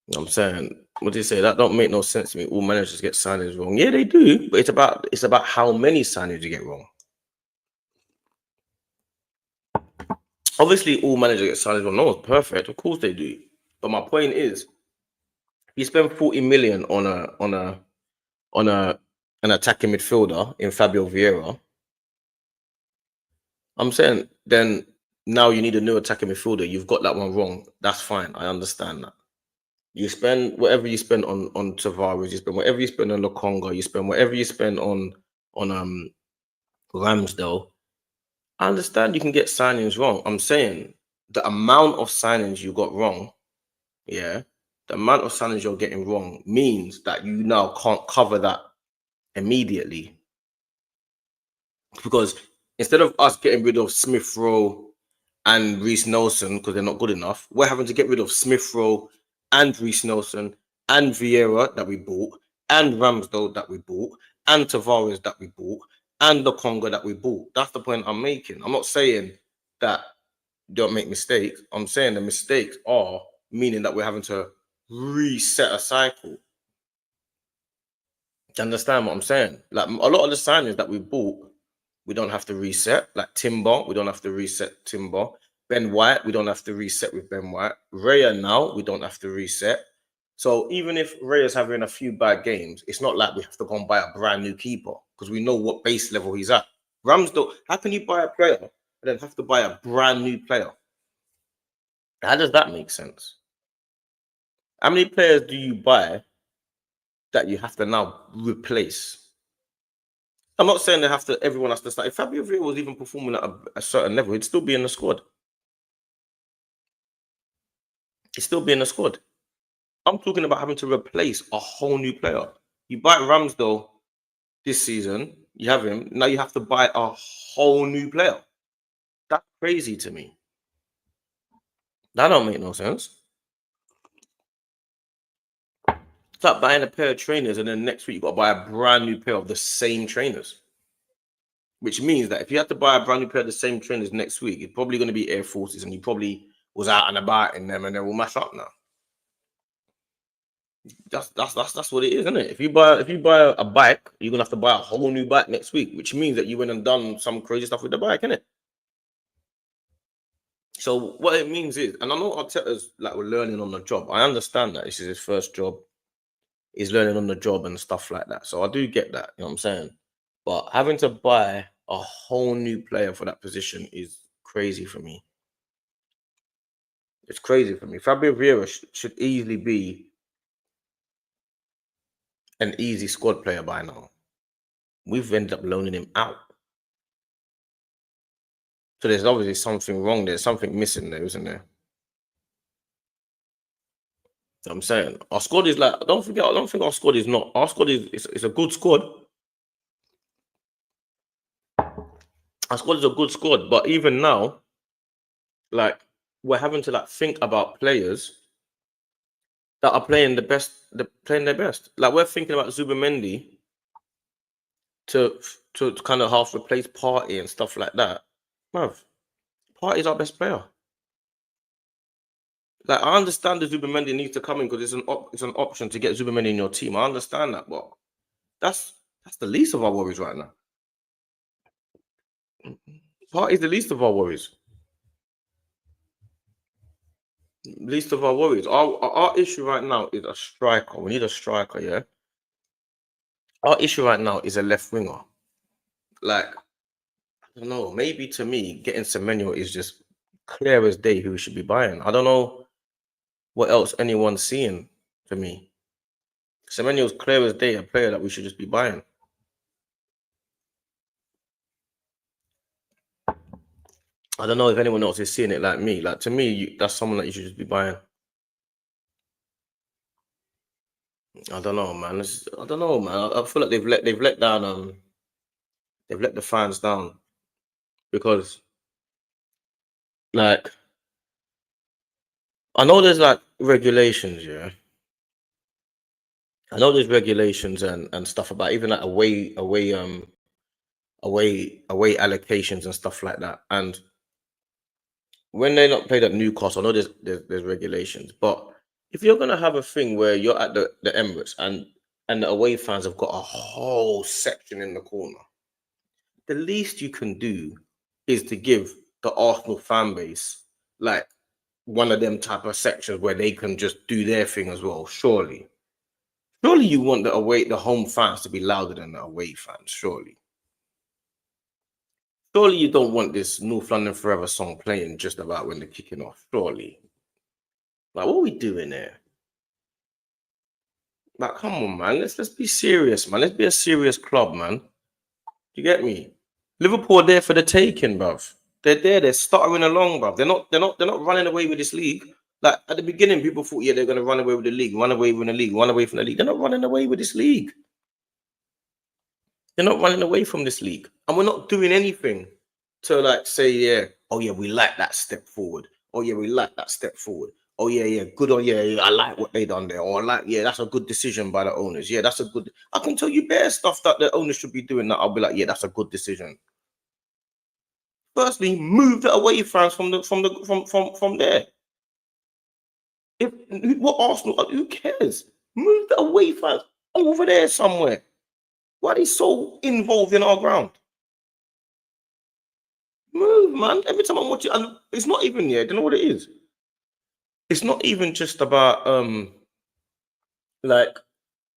S1: You know what I'm saying? What do you say? That don't make no sense to me. All managers get signings wrong. Yeah, they do. But it's about how many signings you get wrong. Obviously, all managers get signings wrong. No one's perfect. Of course they do. But my point is, you spend 40 million on an attacking midfielder in Fabio Vieira. I'm saying then now you need a new attacking midfielder. You've got that one wrong. That's fine. I understand that. You spend whatever you spend on Tavares, you spend whatever you spend on Lokonga, you spend whatever you spend on Ramsdale. I understand you can get signings wrong. I'm saying the amount of signings you got wrong, yeah, the amount of signings you're getting wrong means that you now can't cover that immediately. Because instead of us getting rid of Smith Rowe and Reece Nelson because they're not good enough, we're having to get rid of Smith Rowe and Reece Nelson and Vieira that we bought, and Ramsdale that we bought, and Tavares that we bought, and the Congo that we bought. That's the point I'm making. I'm not saying that don't make mistakes. I'm saying the mistakes are meaning that we're having to reset a cycle. Do you understand what I'm saying? Like a lot of the signings that we bought, we don't have to reset. Like Timber, we don't have to reset Timber. Ben White, we don't have to reset with Ben White. Raya now, we don't have to reset. So even if Raya's having a few bad games, it's not like we have to go and buy a brand new keeper because we know what base level he's at. Ramsdale, how can you buy a player and then have to buy a brand new player? How does that make sense? How many players do you buy that you have to now replace? I'm not saying everyone has to start. If Fabio Vieira was even performing at a certain level, he'd still be in the squad. He'd still be in the squad. I'm talking about having to replace a whole new player. You buy Ramsdale this season, you have him, now you have to buy a whole new player. That's crazy to me. That don't make no sense. It's like buying a pair of trainers and then next week you got to buy a brand new pair of the same trainers. Which means that if you had to buy a brand new pair of the same trainers next week, it's probably going to be Air Forces and you probably was out and about in them and they're all mashed up now. That's what it is, isn't it? If you buy a bike, you're gonna have to buy a whole new bike next week, which means that you went and done some crazy stuff with the bike, innit? So what it means is, and I know Arteta's like we're learning on the job. I understand that this is his first job. He's learning on the job and stuff like that. So I do get that, you know what I'm saying? But having to buy a whole new player for that position is crazy for me. It's crazy for me. Fabio Vieira should easily be an easy squad player by now. We've ended up loaning him out. So there's obviously something wrong there. Something missing there, isn't there? I'm saying our squad is like, I don't think our squad is not. Our squad is a good squad. Our squad is a good squad, but even now, like we're having to like think about players that are playing their best. Like we're thinking about Zubimendi to kind of half replace Partey and stuff like that. Bruv, Partey's our best player. Like I understand the Zubimendi needs to come in because it's an option to get Zubimendi in your team. I understand that, but that's the least of our worries right now. Partey's the least of our worries. Least of our worries. Our issue right now is a striker. We need a striker, yeah. Our issue right now is a left winger. Like, I don't know. Maybe to me, getting Semenyo is just clear as day who we should be buying. I don't know what else anyone's seeing for me. Semenyo's clear as day, a player that we should just be buying. I don't know if anyone else is seeing it like me. Like to me, that's someone that you should just be buying. I don't know, man. I don't know, man. I feel like they've let down they've let the fans down because like I know there's like regulations, yeah. I know there's regulations and stuff about even like away allocations and stuff like that. And when they're not played at Newcastle, I know there's regulations, but if you're gonna have a thing where you're at the Emirates and the away fans have got a whole section in the corner, the least you can do is to give the Arsenal fan base like one of them type of sections where they can just do their thing as well. Surely you want the home fans to be louder than the away fans. Surely you don't want this North London Forever song playing just about when they're kicking off. Surely, like what are we doing there? Like, come on, man. Let's be serious, man. Let's be a serious club, man. You get me? Liverpool are there for the taking, bruv. They're there. They're stuttering along, bruv. They're not running away with this league. Like at the beginning, people thought, yeah, they're gonna run away with the league, run away from the league. They're not running away with this league. They're not running away from this league. And we're not doing anything to like say, yeah, oh yeah, we like that step forward. Oh yeah, we like that step forward. Oh yeah, yeah, good. Oh yeah, yeah, I like what they done there. Or I like, yeah, that's a good decision by the owners. Yeah, that's a good. I can tell you bare stuff that the owners should be doing. That I'll be like, yeah, that's a good decision. Firstly, move the away fans from there. If what Arsenal, who cares? Move the away fans over there somewhere. Why are they so involved in our ground? Move, man. Every time I watch it, and it's not even do you know what it is? It's not even just about like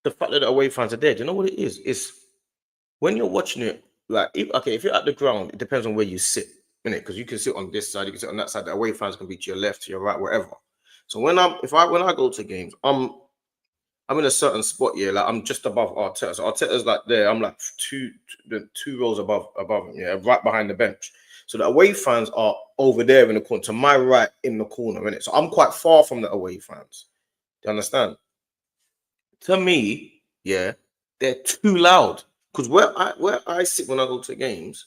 S1: the fact that the away fans are there. Do you know what it is? It's when you're watching it, like if you're at the ground, it depends on where you sit, innit? Because you can sit on this side, you can sit on that side. The away fans can be to your left, to your right, whatever. So when I go to games, I'm in a certain spot, yeah. Like I'm just above Arteta. So Arteta's like there. I'm like two rows above him, yeah, right behind the bench. So the away fans are over there in the corner, to my right in the corner, innit? So I'm quite far from the away fans. Do you understand? To me, yeah, they're too loud. Because where I sit when I go to games,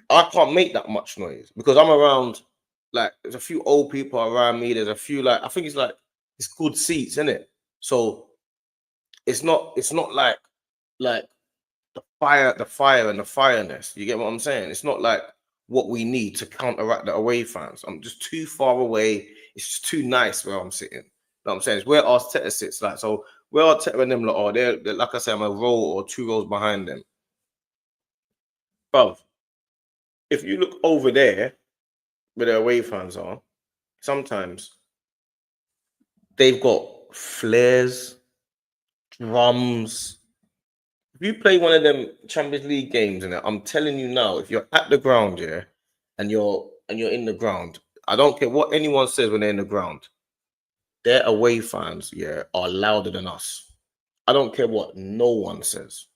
S1: I can't make that much noise because I'm around. Like there's a few old people around me. There's a few I think it's good seats, isn't it? So it's not like the fire and the fireness. You get what I'm saying? It's not like what we need to counteract the away fans. I'm just too far away. It's just too nice where I'm sitting. You know what I'm saying? It's where Arteta sits. Like so, where Arteta and them they're like I say, I'm a row or two rows behind them. But if you look over there where the away fans are, sometimes they've got flares, drums. If you play one of them Champions League games, and I'm telling you now, if you're at the ground, yeah, and you're in the ground, I don't care what anyone says when they're in the ground. Their away fans, yeah, are louder than us. I don't care what no one says.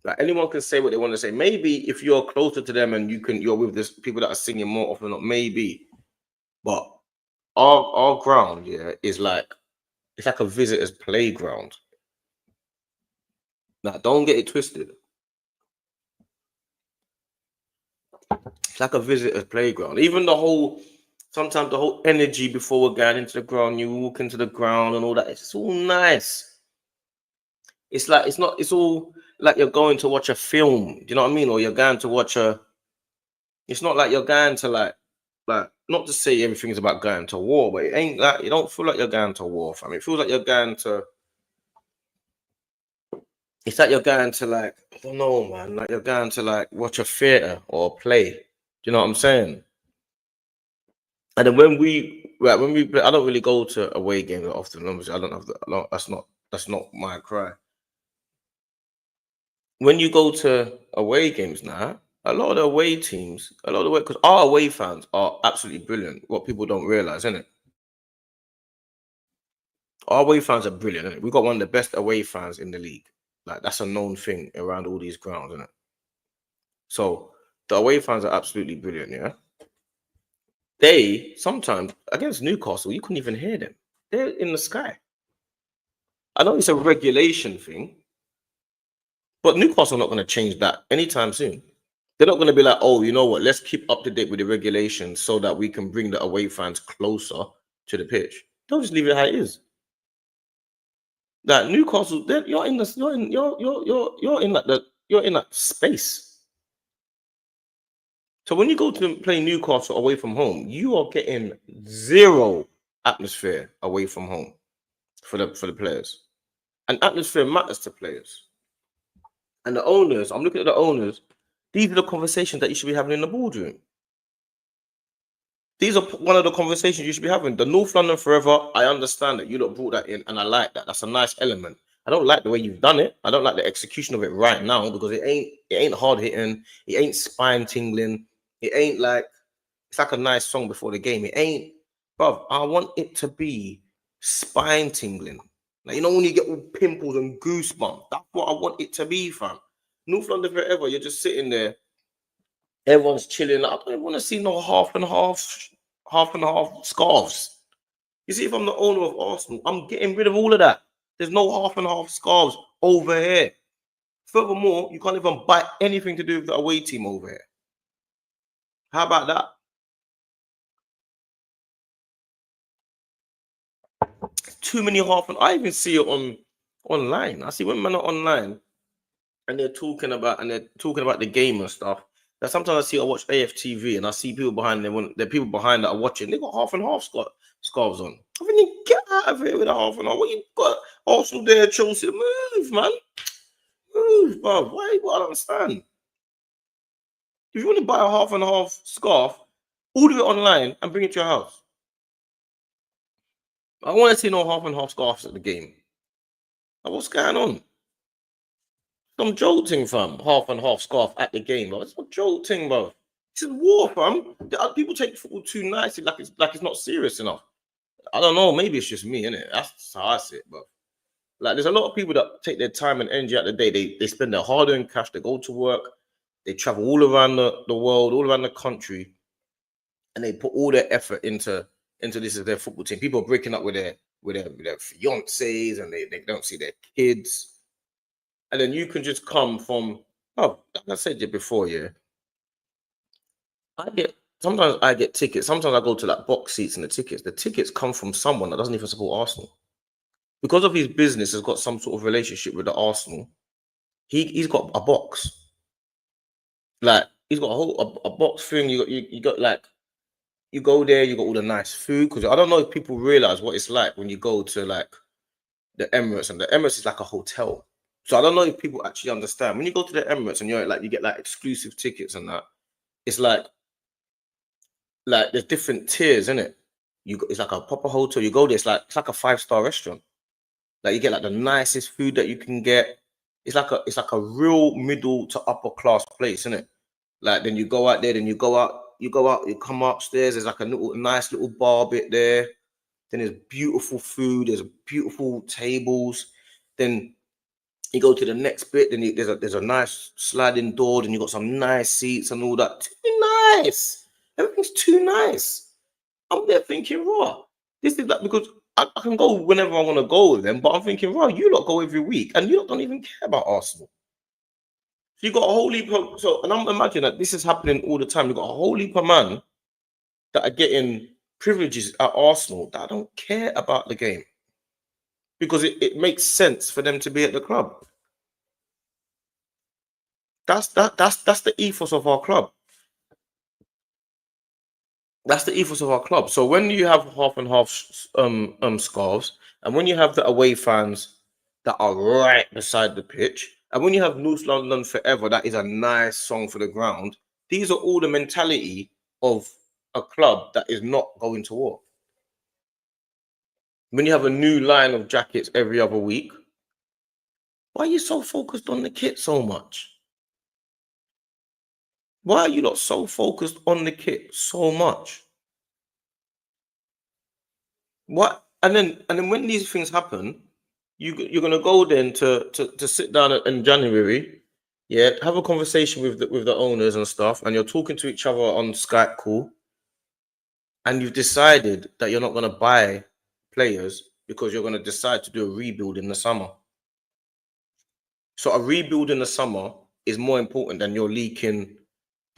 S1: Like anyone can say what they want to say. Maybe if you're closer to them and you're with this people that are singing more often, not maybe. But our ground, yeah, is like it's like a visitor's playground. Now, don't get it twisted. It's like a visitor's playground. Even sometimes the whole energy before we're going into the ground, you walk into the ground and all that. It's all nice. It's like it's all like you're going to watch a film. Do you know what I mean? Or you're going to watch a. It's not like you're going to like not to say everything's about going to war, but it ain't like you don't feel like you're going to war, fam. It feels like you're going to. It's like you're going to like I don't know, man. Like you're going to like watch a theater or a play. Do you know what I'm saying? And then when we play, I don't really go to away games often. Obviously, I don't have that's not my cry. When you go to away games now, a lot of the away teams, a lot of the way because our away fans are absolutely brilliant. What people don't realize, isn't it? Our away fans are brilliant. Innit? We've got one of the best away fans in the league. Like that's a known thing around all these grounds, isn't it? So the away fans are absolutely brilliant. Yeah, they sometimes against Newcastle, you couldn't even hear them. They're in the sky. I know it's a regulation thing, but Newcastle are not going to change that anytime soon. They're not going to be like, oh, you know what? Let's keep up to date with the regulations so that we can bring the away fans closer to the pitch. They'll just leave it how it is. That Newcastle, you're in this, you're in like you're in that space. So when you go to play Newcastle away from home, you are getting zero atmosphere away from home for the players, and atmosphere matters to players. And the owners, I'm looking at the owners. These are the conversations that you should be having in the boardroom. These are one of the conversations you should be having. The North London Forever, I understand that you lot brought that in, and I like that. That's a nice element. I don't like the way you've done it. I don't like the execution of it right now because it ain't hard hitting. It ain't spine tingling. It ain't like it's like a nice song before the game. It ain't, bro. I want it to be spine tingling. Like you know when you get all pimples and goosebumps. That's what I want it to be, fam. North London Forever. You're just sitting there. Everyone's chilling. I don't want to see no half and half scarves. You see, if I'm the owner of Arsenal, I'm getting rid of all of that. There's no half and half scarves over here. Furthermore, you can't even buy anything to do with the away team over here. How about that? Too many half, and I even see it online. I see when men are online and they're talking about the game and stuff. That sometimes I watch AFTV and I see people behind them when the people behind that are watching, they got half and half scarves on. I mean, get out of here with a half and half. What you got? Arsenal there, Chelsea, move, man. Move, bro. Why? I don't understand. If you want to buy a half and half scarf, order it online and bring it to your house. I want to see no half and half scarves at the game. Like, what's going on? Some jolting, fam. Half and half scarf at the game, bro. It's not jolting, bro. This is war, fam. People take football too nicely, like it's not serious enough. I don't know. Maybe it's just me, innit? That's how I see it, bro. Like, there's a lot of people that take their time and energy out the day. They spend their hard-earned cash. They go to work. They travel all around the world, all around the country, and they put all their effort into this as their football team. People are breaking up with their fiancés, and they don't see their kids. And then you can just come from, like I said it before, yeah. Sometimes I get tickets. Sometimes I go to like box seats and the tickets come from someone that doesn't even support Arsenal. Because of his business has got some sort of relationship with the Arsenal, he's got a box. Like, he's got a box thing. You got like, you go there, you got all the nice food. Because I don't know if people realize what it's like when you go to like the Emirates, and the Emirates is like a hotel. So I don't know if people actually understand when you go to the Emirates and you get like exclusive tickets and that. It's like there's different tiers in it. It's like a proper hotel. You go there, it's like a 5-star restaurant. Like, you get like the nicest food that you can get. It's like a real middle to upper class place, isn't it? Like, then you go out there, then you come upstairs. There's like a nice little bar bit there. Then there's beautiful food. There's beautiful tables. Then you go to the next bit. Then there's a nice sliding door. Then you got some nice seats and all that. Too nice. Everything's too nice. I'm there thinking, raw. This is that because I can go whenever I want to go with them, but I'm thinking, raw, you lot go every week, and you lot don't even care about Arsenal. So you got a whole heap of, and I'm imagining that this is happening all the time. You got a whole heap of man that are getting privileges at Arsenal that don't care about the game because it makes sense for them to be at the club. That's the ethos of our club. That's the ethos of our club. So when you have half and half scarves, and when you have the away fans that are right beside the pitch, and when you have North London Forever, that is a nice song for the ground. These are all the mentality of a club that is not going to war. When you have a new line of jackets every other week, why are you so focused on the kit so much? Why are you not so focused on the kit so much? What? And then when these things happen, you're gonna go then to sit down in January, yeah, have a conversation with the owners and stuff, and you're talking to each other on Skype call, and you've decided that you're not gonna buy players because you're gonna decide to do a rebuild in the summer. So a rebuild in the summer is more important than your leaking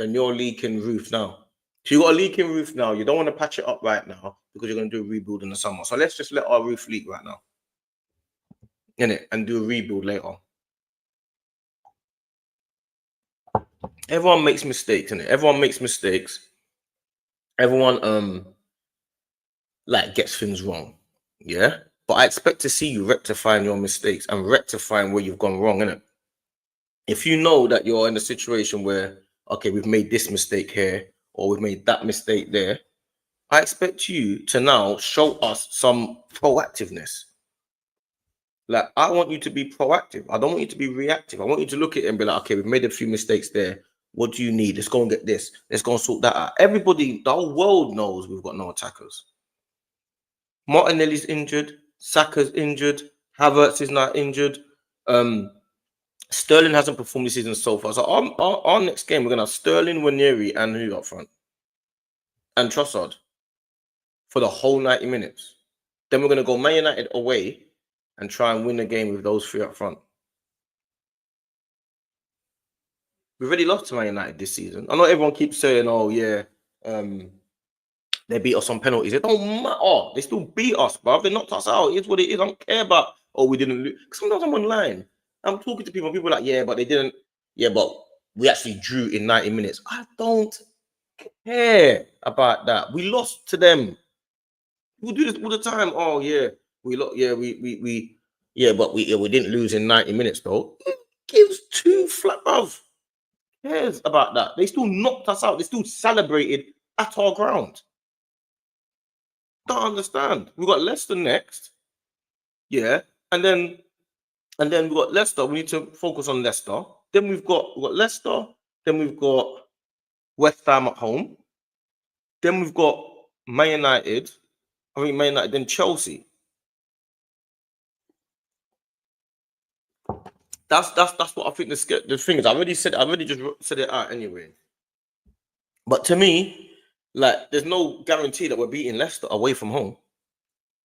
S1: roof now. So you got a leaking roof now. You don't want to patch it up right now because you're going to do a rebuild in the summer. So let's just let our roof leak right now, innit, and do a rebuild later. Everyone makes mistakes, innit? Everyone makes mistakes. Everyone like gets things wrong, yeah. But I expect to see you rectifying your mistakes and rectifying where you've gone wrong, innit? If you know that you're in a situation where, okay, we've made this mistake here or we've made that mistake there, I expect you to now show us some proactiveness. Like, I want you to be proactive. I don't want you to be reactive. I want you to look at it and be like, okay, we've made a few mistakes there. What do you need? Let's go and get this. Let's go and sort that out. Everybody, the whole world knows we've got no attackers. Martinelli's injured. Saka's injured. Havertz is not injured. Sterling hasn't performed this season so far. So our next game, we're going to have Sterling, Waneri, and who up front? And Trossard for the whole 90 minutes. Then we're going to go Man United away and try and win the game with those three up front. We've already lost to Man United this season. I know everyone keeps saying, "Oh yeah, they beat us on penalties." It don't matter. They still beat us, bruv. They knocked us out. It's what it is. I don't care about, oh, we didn't lose. Sometimes I'm online. I'm talking to people. People are like, yeah, but they didn't. Yeah, but we actually drew in 90 minutes. I don't care about that. We lost to them. People do this all the time. Oh yeah, we lost. Yeah, but we didn't lose in 90 minutes though. Who gives two flat, bruv? Cares about that? They still knocked us out. They still celebrated at our ground. Don't understand. We got Leicester next, yeah, and then we got Leicester. We need to focus on Leicester. Then we've got Leicester. Then we've got West Ham at home. Then we've got Man United. I think Man United. Then Chelsea. That's what I think the thing is. I already just said it out anyway. But to me, like, there's no guarantee that we're beating Leicester away from home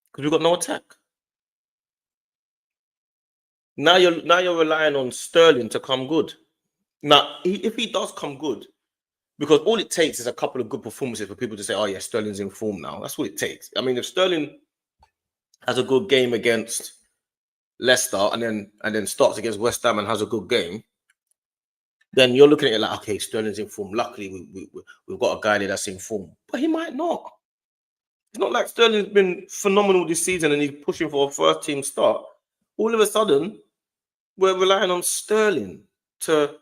S1: because we've got no attack. Now you're relying on Sterling to come good. Now, if he does come good, because all it takes is a couple of good performances for people to say, "Oh yeah, Sterling's in form now." That's what it takes. I mean, if Sterling has a good game against Leicester and then starts against West Ham and has a good game, then you're looking at it like, okay, Sterling's in form. Luckily, we've got a guy there that's in form, but he might not. It's not like Sterling's been phenomenal this season and he's pushing for a first team start. All of a sudden, we're relying on Sterling to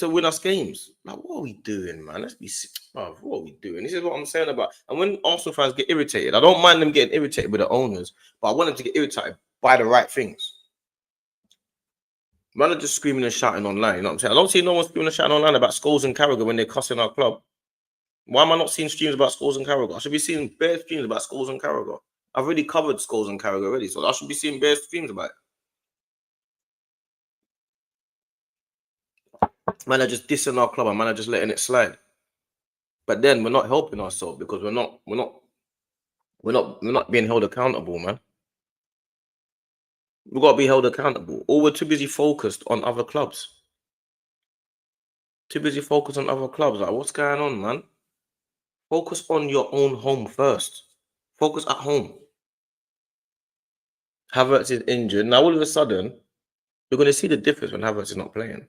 S1: win us games. Like, what are we doing, man? Let's be, what are we doing? This is what I'm saying about. And when Arsenal fans get irritated, I don't mind them getting irritated with the owners, but I want them to get irritated by the right things. Man are just screaming and shouting online. You know what I'm saying? I don't see no one screaming and shouting online about Scholes and Carragher when they're cussing our club. Why am I not seeing streams about Scholes and Carragher? I should be seeing bare streams about Scholes and Carragher. I've already covered Scholes and Carragher already, so I should be seeing bare streams about it. Man are just dissing our club and man are just letting it slide. But then we're not helping ourselves because we're not being held accountable, man. We've got to be held accountable. Or we're too busy focused on other clubs. Too busy focused on other clubs. Like, what's going on, man? Focus on your own home first. Focus at home. Havertz is injured. Now, all of a sudden, you're going to see the difference when Havertz is not playing.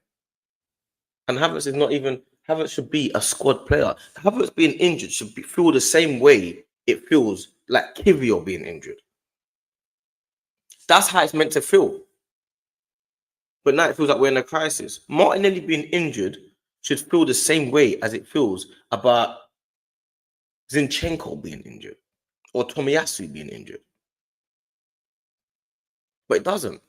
S1: And Havertz is not even... Havertz should be a squad player. Havertz being injured should feel the same way it feels like Kivior being injured. That's how it's meant to feel. But now it feels like we're in a crisis. Martinelli being injured should feel the same way as it feels about Zinchenko being injured or Tomiyasu being injured. But it doesn't.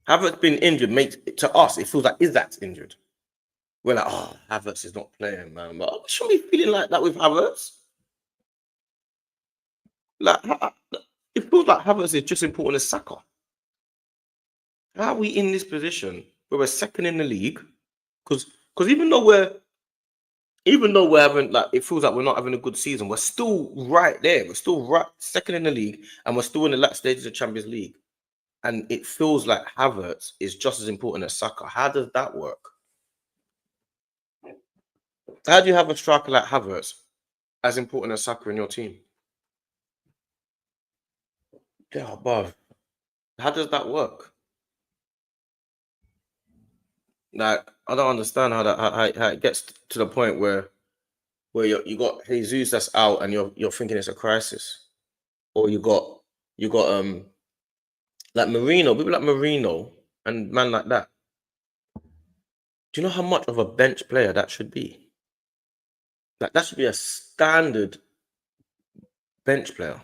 S1: Havertz being injured makes it, to us, it feels like Isak's injured. We're like, oh, Havertz is not playing, man. But we shouldn't be feeling like that with Havertz. Like, it feels like Havertz is just important as Saka. How are we in this position where we're second in the league? Because even though we're having, like, it feels like we're not having a good season, we're still right there. We're still right second in the league, and we're still in the last stages of Champions League. And it feels like Havertz is just as important as Saka. How does that work? How do you have a striker like Havertz as important as Saka in your team? Yeah, above. How does that work? Like, I don't understand how it gets to the point where you got Jesus that's out and you're thinking it's a crisis, or you got like Marino, people like Marino and man like that. Do you know how much of a bench player that should be? Like, that should be a standard bench player.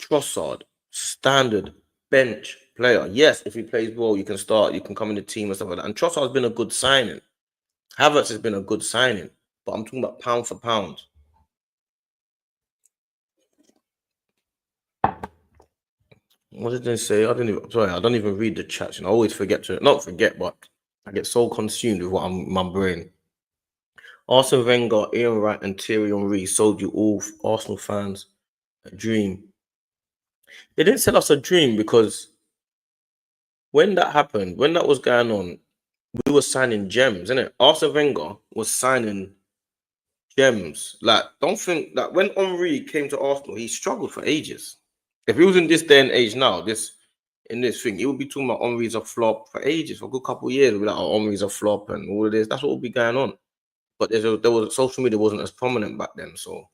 S1: Trossard, standard bench player. Yes, if he plays well, you can start, you can come in the team and stuff like that. And Trossard's been a good signing. Havertz has been a good signing, but I'm talking about pound for pound. What did they say? I don't even read the chats. And I always forget to, not forget, but I get so consumed with what my brain. Arsene Wenger, Ian Wright, and Thierry Henry sold you all Arsenal fans a dream. They didn't sell us a dream because When that happened, when that was going on, we were signing gems, innit? Arsene Wenger was signing gems. Like, don't think that when Henry came to Arsenal, he struggled for ages. If he was in this day and age now, in this thing, he would be talking about Henry's a flop for ages, for a good couple of years. We'd be like, oh, Henry's a flop and all of this. That's what would be going on. But there was social media wasn't as prominent back then, so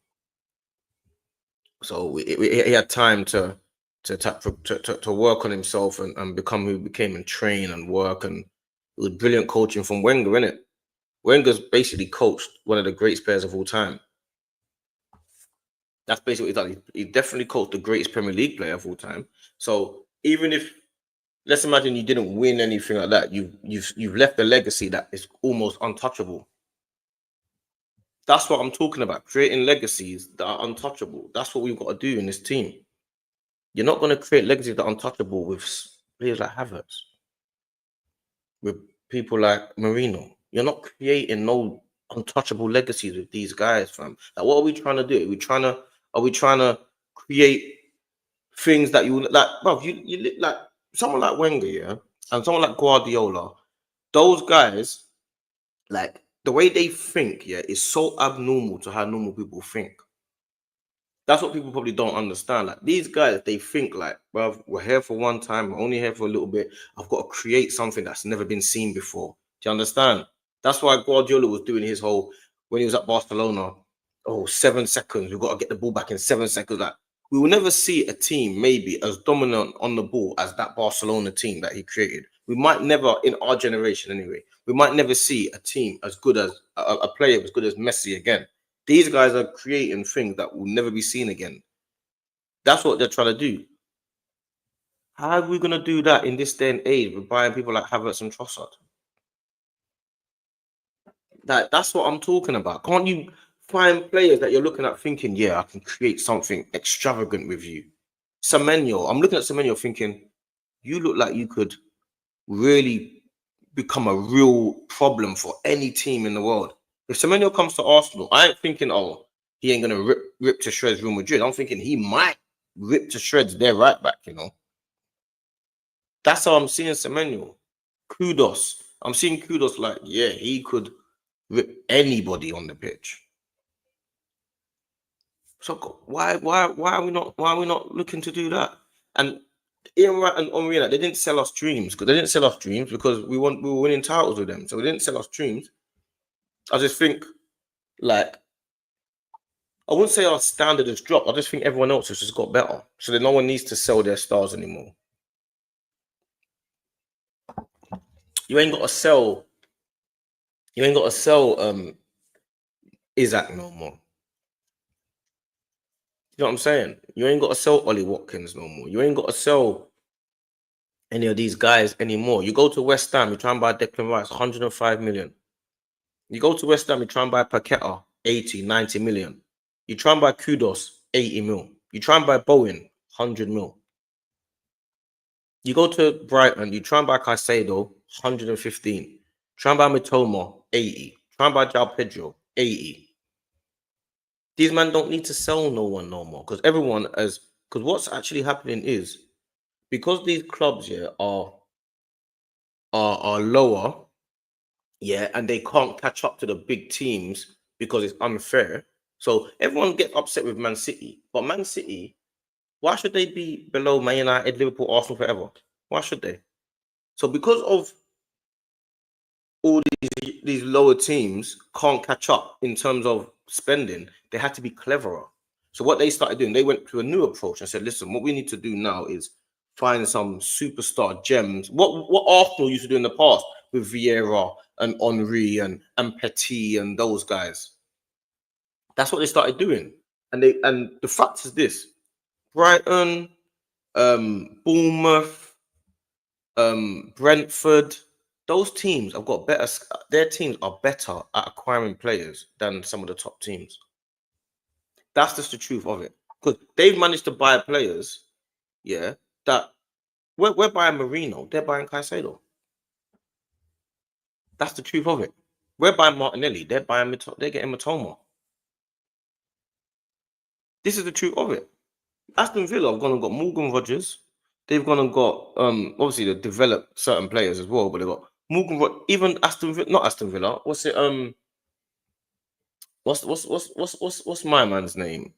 S1: he had time to work on himself and become who he became and train and work, and it was brilliant coaching from Wenger, innit? Wenger's basically coached one of the greatest players of all time. That's basically what he's done. He definitely coached the greatest Premier League player of all time. So even if, let's imagine you didn't win anything like that, you've left a legacy that is almost untouchable. That's what I'm talking about. Creating legacies that are untouchable. That's what we've got to do in this team. You're not going to create legacies that are untouchable with players like Havertz, with people like Marino. You're not creating no untouchable legacies with these guys, fam. Like, what are we trying to do? Are we trying to create things that you like? Bro, you like someone like Wenger, yeah, and someone like Guardiola. Those guys, like, the way they think, yeah, is so abnormal to how normal people think. That's what people probably don't understand. Like, these guys, they think like, well, we're here for one time, we're only here for a little bit. I've got to create something that's never been seen before. Do you understand? That's why Guardiola was doing his whole, when he was at Barcelona, 7 seconds, we've got to get the ball back in 7 seconds. Like, we will never see a team maybe as dominant on the ball as that Barcelona team that he created. We might never, in our generation anyway, we might never see a team as good as a player as good as Messi again. These guys are creating things that will never be seen again. That's what they're trying to do. How are we going to do that in this day and age with buying people like Havertz and Trossard? That's what I'm talking about. Can't you find players that you're looking at thinking, yeah, I can create something extravagant with you? Semenyo, I'm looking at Semenyo thinking, you look like you could really become a real problem for any team in the world. If Semenyo comes to Arsenal, I ain't thinking, oh, he ain't gonna rip to shreds Real Madrid. I'm thinking he might rip to shreds their right back, you know. That's how I'm seeing Semenyo. Kudos. I'm seeing Kudos like, yeah, he could rip anybody on the pitch. So why are we not looking to do that? And Ian Wright and Henry, they didn't sell us dreams because we were winning titles with them. So they didn't sell us dreams. I just think, like, I wouldn't say our standard has dropped. I just think everyone else has just got better. So that no one needs to sell their stars anymore. You ain't got to sell Isaac no more. You know what I'm saying? You ain't got to sell Ollie Watkins no more. You ain't got to sell any of these guys anymore. You go to West Ham, you try and buy Declan Rice, 105 million. You go to West Ham, you try and buy Paqueta, 80, 90 million. You try and buy Kudos, 80 mil. You try and buy Bowen, 100 mil. You go to Brighton, you try and buy Caicedo, 115. Try and buy Mitoma, 80. Try and buy João Pedro, 80. These men don't need to sell no one no more because what's actually happening is, because these clubs here are lower, yeah, and they can't catch up to the big teams because it's unfair. So everyone gets upset with Man City, but Man City, why should they be below Man United, Liverpool, Arsenal forever? Why should they? So because of all these lower teams can't catch up in terms of spending, they had to be cleverer. So what they started doing, they went to a new approach and said, listen, what we need to do now is find some superstar gems. What Arsenal used to do in the past with Vieira and Henry and Petit and those guys. That's what they started doing. And the fact is this: Brighton, Bournemouth, Brentford, those teams have got better. Their teams are better at acquiring players than some of the top teams. That's just the truth of it. Because they've managed to buy players, yeah, that we're buying Marino, they're buying Caicedo. That's the truth of it. We're buying Martinelli, they're getting Mitoma. This is the truth of it. Aston Villa have gone and got Morgan Rodgers, they've gone and got obviously they developed certain players as well, but they got Morgan even Aston Villa, not Aston Villa. What's it? What's my man's name?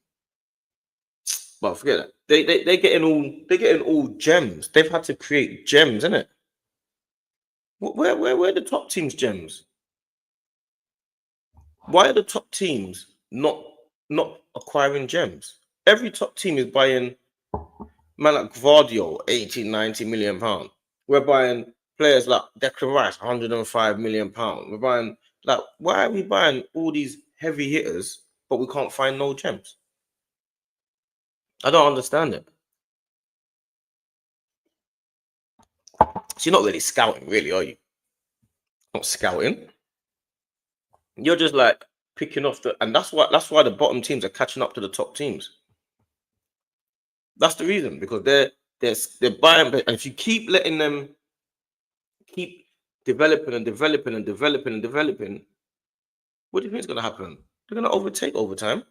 S1: But forget that. They're getting all gems. They've had to create gems, isn't it? Where are the top teams gems? Why are the top teams not acquiring gems? Every top team is buying man like Gvardio, 80, 90 million pounds. We're buying players like Declan Rice, 105 million pounds. We're buying like why are we buying all these heavy hitters, but we can't find no gems? I don't understand it. So you're not really scouting, really, are you? Not scouting. You're just like picking off and that's why the bottom teams are catching up to the top teams. That's the reason, because they're buying, and if you keep letting them keep developing and developing and developing and developing, what do you think is going to happen? They're going to overtake over time,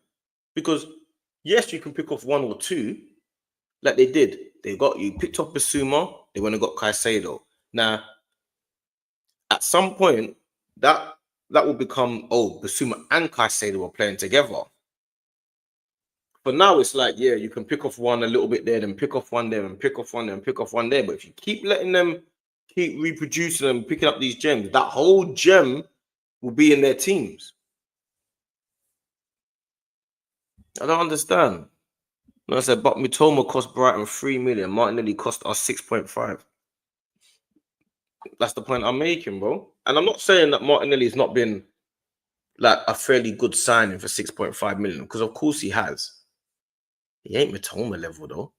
S1: because yes, you can pick off one or two, like they did. You picked off Basuma, they went and got Caicedo. Now, at some point, that will become Basuma and Caicedo were playing together. But now it's like, yeah, you can pick off one a little bit there, then pick off one there, and pick off one there, and pick off one there. But if you keep letting them keep reproducing them, picking up these gems, that whole gem will be in their teams. I don't understand. I said, but Mitoma cost Brighton 3 million. Martinelli cost us 6.5. That's the point I'm making, bro. And I'm not saying that Martinelli's not been like a fairly good signing for 6.5 million, because of course he has. He ain't Mitoma level though.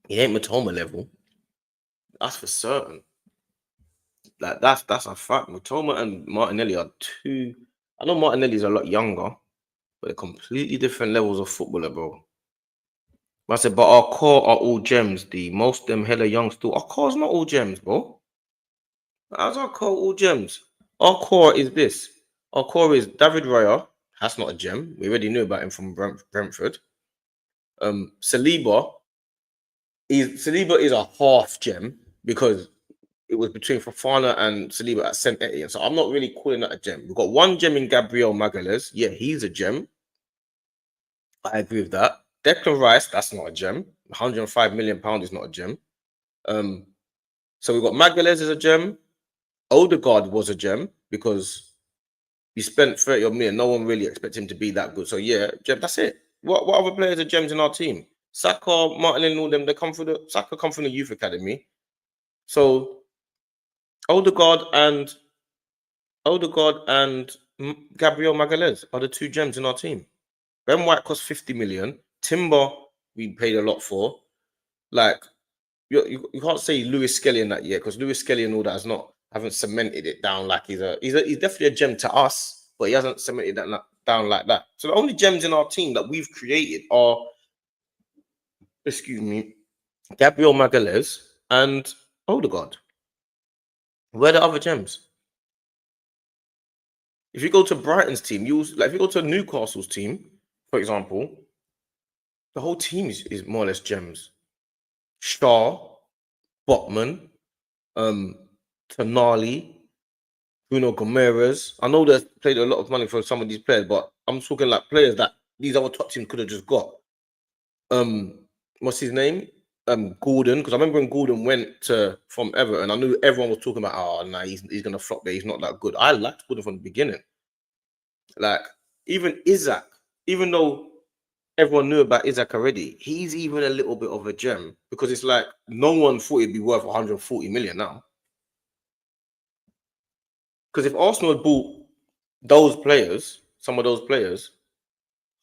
S1: He ain't Mitoma level. That's for certain. Like that's a fact. Mitoma and Martinelli are two. I know Martinelli's a lot younger, but they're completely different levels of footballer, bro. But I said, but our core are all gems. Most of them hella young still. Our core's not all gems, bro. How's our core all gems? Our core is this. Our core is David Raya. That's not a gem. We already knew about him from Brentford. Saliba is a half gem, because it was between Fofana and Saliba at St. Etienne. So I'm not really calling that a gem. We've got one gem in Gabriel Magalhaes. Yeah, he's a gem. I agree with that. Declan Rice, that's not a gem. 105 million pounds is not a gem. So we've got Magalhaes as a gem. Odegaard was a gem, because you spent 30 odd million. No one really expected him to be that good. So yeah, gem, that's it. What other players are gems in our team? Saka, Martin, and all them, Saka come from the youth academy. So Odegaard and Gabriel Magalhaes are the two gems in our team. Ben White cost 50 million. Timber, we paid a lot for. Like, you can't say Lewis-Skelly in that yet, because Lewis-Skelly and all that haven't cemented it down like he's definitely a gem to us, but he hasn't cemented that down like that. So the only gems in our team that we've created are, Gabriel Magalhaes and Odegaard. Where are the other gems? If you go to Brighton's team, if you go to Newcastle's team, for example, the whole team is more or less gems. Shaw, Botman, Tonali, Bruno Gomes. I know they've paid a lot of money for some of these players, but I'm talking like players that these other top teams could have just got. What's his name? Gordon, because I remember when Gordon went from Everton, I knew everyone was talking about, oh, nah, he's gonna flop there. He's not that good. I liked Gordon from the beginning. Like, even Isaac, even though everyone knew about Isaac already, he's even a little bit of a gem, because it's like no one thought it'd be worth 140 million now. Because if Arsenal had bought those players, some of those players,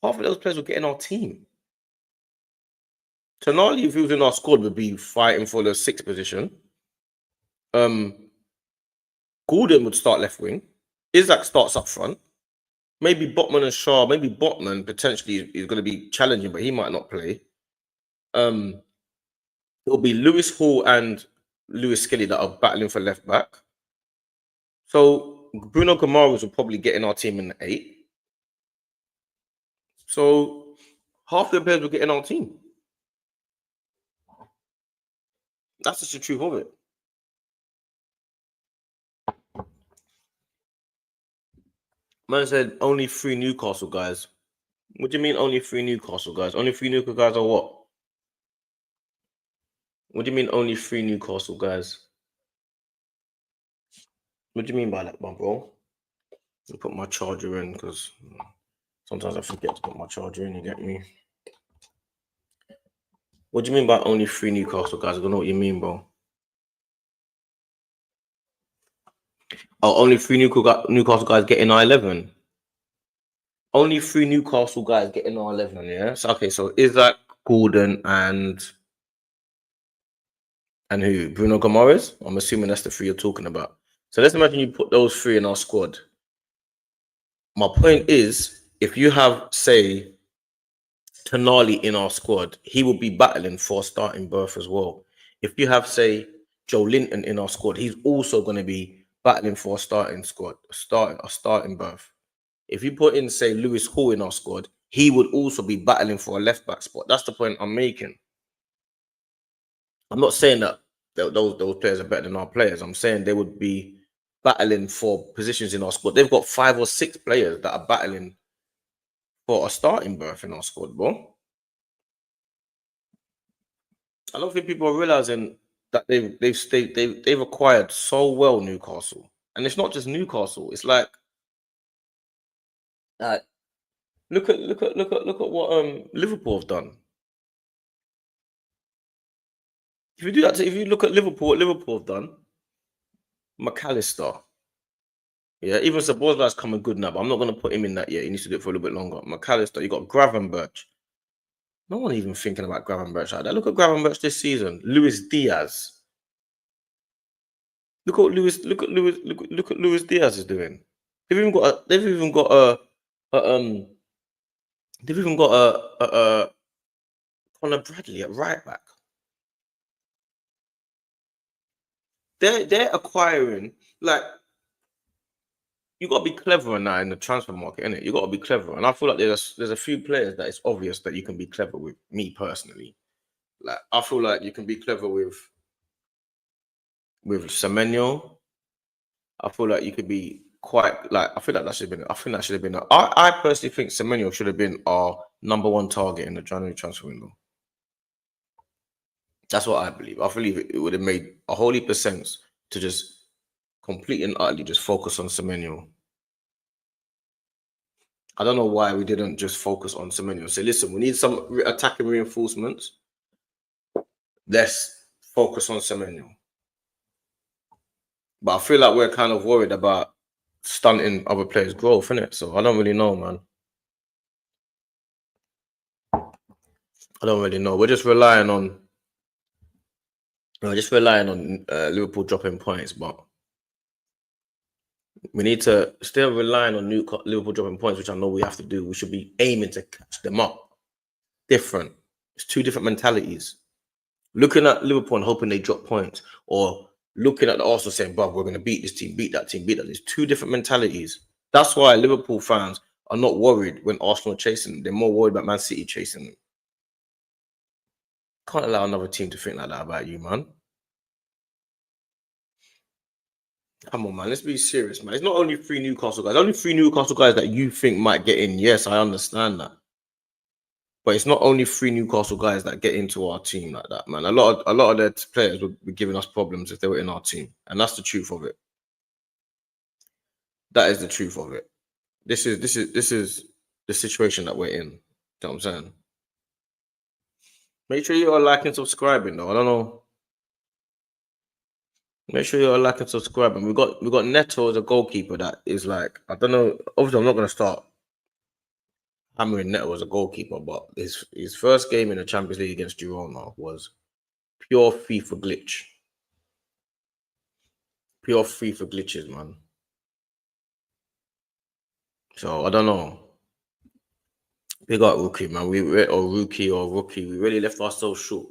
S1: half of those players would get in our team. Tonali, if he was in our squad, would be fighting for the 6th position. Gordon would start left wing. Isaac starts up front. Maybe Botman and Shaw. Maybe Botman potentially is going to be challenging, but he might not play. It'll be Lewis Hall and Lewis-Skelly that are battling for left back. So Bruno Gomes will probably get in our team in the 8. So half the players will get in our team. That's just the truth of it. Man said only 3 Newcastle guys. What do you mean only 3 Newcastle guys? Only 3 Newcastle guys are what? What do you mean only 3 Newcastle guys? What do you mean by that, my bro? I put my charger in because sometimes I forget to put my charger in, you get me? What do you mean by only 3 Newcastle guys? I don't know what you mean, bro. Oh, only 3 Newcastle guys get in our 11. Only 3 Newcastle guys get in our 11, yeah? So, okay, so Isaac, Gordon, and who? Bruno Gomes? I'm assuming that's the 3 you're talking about. So let's imagine you put those 3 in our squad. My point is, if you have, say, Tonali in our squad, he will be battling for a starting berth as well. If you have, say, Joe Linton in our squad, he's also going to be battling for a starting berth. If you put in, say, Lewis Hall in our squad, he would also be battling for a left back spot. That's the point I'm making. I'm not saying that those players are better than our players. I'm saying they would be battling for positions in our squad. They've got 5 or 6 players that are battling for a starting berth in our squad, bro. I don't think people are realizing that they've acquired so well Newcastle, and it's not just Newcastle. It's like look at what Liverpool have done. If you do that, if you look at Liverpool, what Liverpool have done, McAllister. Yeah, even Sabozla's coming good now, but I'm not going to put him in that yet. He needs to do it for a little bit longer. McAllister, you got Gravenberch. No one even thinking about Gravenberch like that. Look at Gravenberch this season. Luis Diaz. Look at Luis Diaz is doing. They've even got a Conor Bradley at right back. They're acquiring, like, you got to be clever now in the transfer market, innit? You got to be clever, and I feel like there's a few players that it's obvious that you can be clever with. Me personally, like, I feel like you can be clever with Semenyo. I feel like you could be quite, like, I feel like that should have been. I think that should have been. I personally think Semenyo should have been our #1 target in the January transfer window. That's what I believe. I believe it would have made a whole heap of sense to just completely and utterly just focus on Semenyo. I don't know why we didn't just focus on Semenyo. Say, listen, we need some attacking reinforcements. Let's focus on Semenyo. But I feel like we're kind of worried about stunting other players' growth, innit? So I don't really know, man. I don't really know. We're just relying on Liverpool dropping points, but we need to still relying on Liverpool dropping points, which I know we have to do. We should be aiming to catch them up. Different. It's 2 different mentalities. Looking at Liverpool and hoping they drop points, or looking at the Arsenal saying, "Bruv, we're going to beat this team, beat that team, beat that." There's 2 different mentalities. That's why Liverpool fans are not worried when Arsenal are chasing them. They're more worried about Man City chasing them. Can't allow another team to think like that about you, man. Come on, man. Let's be serious, man. It's not only 3 Newcastle guys. Only 3 Newcastle guys that you think might get in. Yes, I understand that. But it's not only 3 Newcastle guys that get into our team like that, man. A lot of their players would be giving us problems if they were in our team. And that's the truth of it. That is the truth of it. This is the situation that we're in. You know what I'm saying? Make sure you are liking, subscribing, though. I don't know. Make sure you are liking, subscribing. We got Neto as a goalkeeper that is like, I don't know. Obviously, I'm not gonna start hammering Neto as a goalkeeper, but his first game in the Champions League against Girona was pure FIFA glitch. Pure FIFA glitches, man. So I don't know. Big up rookie, man. We really left ourselves short.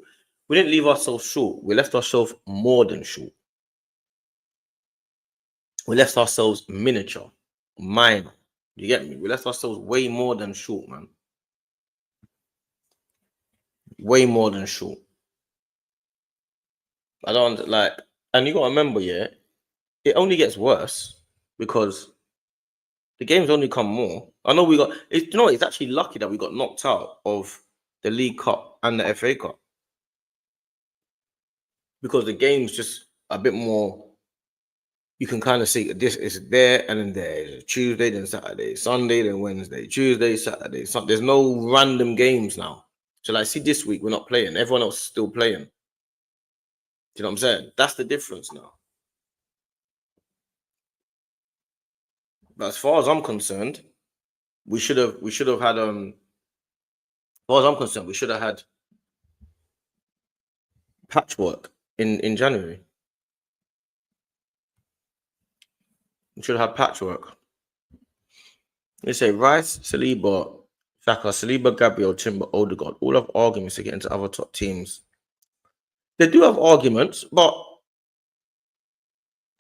S1: We didn't leave ourselves short. We left ourselves more than short. We left ourselves miniature, minor. You get me? We left ourselves way more than short, man. Way more than short. I don't like, and you gotta remember, yeah, it only gets worse because the games only come more. I know we got it, you know, it's actually lucky that we got knocked out of the League Cup and the FA Cup because the game's just a bit more. You can kind of see this is there and then there. Tuesday, then Saturday, Sunday, then Wednesday, Tuesday, Saturday. There's no random games now. So like, see, this week we're not playing. Everyone else is still playing. Do you know what I'm saying? That's the difference now. But as far as I'm concerned, we should have had as far as I'm concerned, we should have had patchwork in January. We should have had patchwork. They say Rice, Saliba, Saka, Saliba, Gabriel, Timber, Odegaard, all have arguments to get into other top teams. They do have arguments, but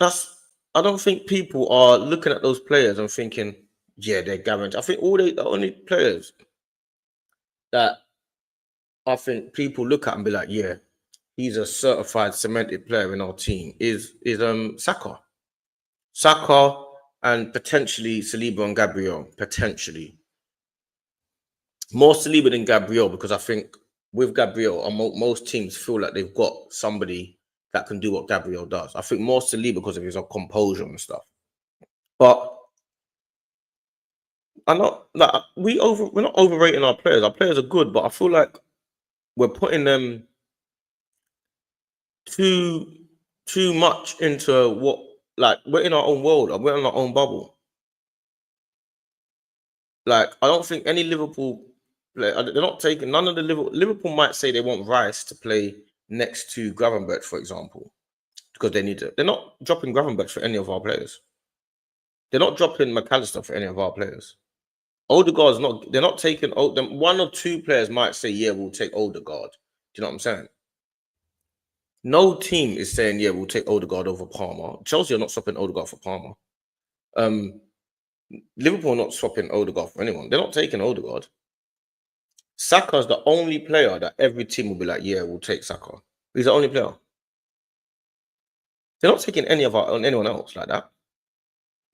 S1: I don't think people are looking at those players and thinking, yeah, they're guaranteed. I think the only players that I think people look at and be like, yeah, he's a certified cemented player in our team is Saka. Saka and potentially Saliba and Gabriel, potentially. More Saliba than Gabriel, because I think with Gabriel, most teams feel like they've got somebody that can do what Gabriel does. I think more Saliba because of his composure and stuff. But I'm not like we're not overrating our players. Our players are good, but I feel like we're putting them too much into what, like, we're in our own world and we're in our own bubble. Like, I don't think any Liverpool player, they're not taking none of the Liverpool might say they want Rice to play next to Gravenberch, for example, because they need to. They're not dropping Gravenberch for any of our players. They're not dropping McAllister for any of our players. Odegaard's not. They're not taking. One or two players might say, "Yeah, we'll take Odegaard." Do you know what I'm saying? No team is saying, "Yeah, we'll take Odegaard over Palmer." Chelsea are not swapping Odegaard for Palmer. Liverpool are not swapping Odegaard for anyone. They're not taking Odegaard. Saka's the only player that every team will be like, "Yeah, we'll take Saka." He's the only player. They're not taking anyone else like that.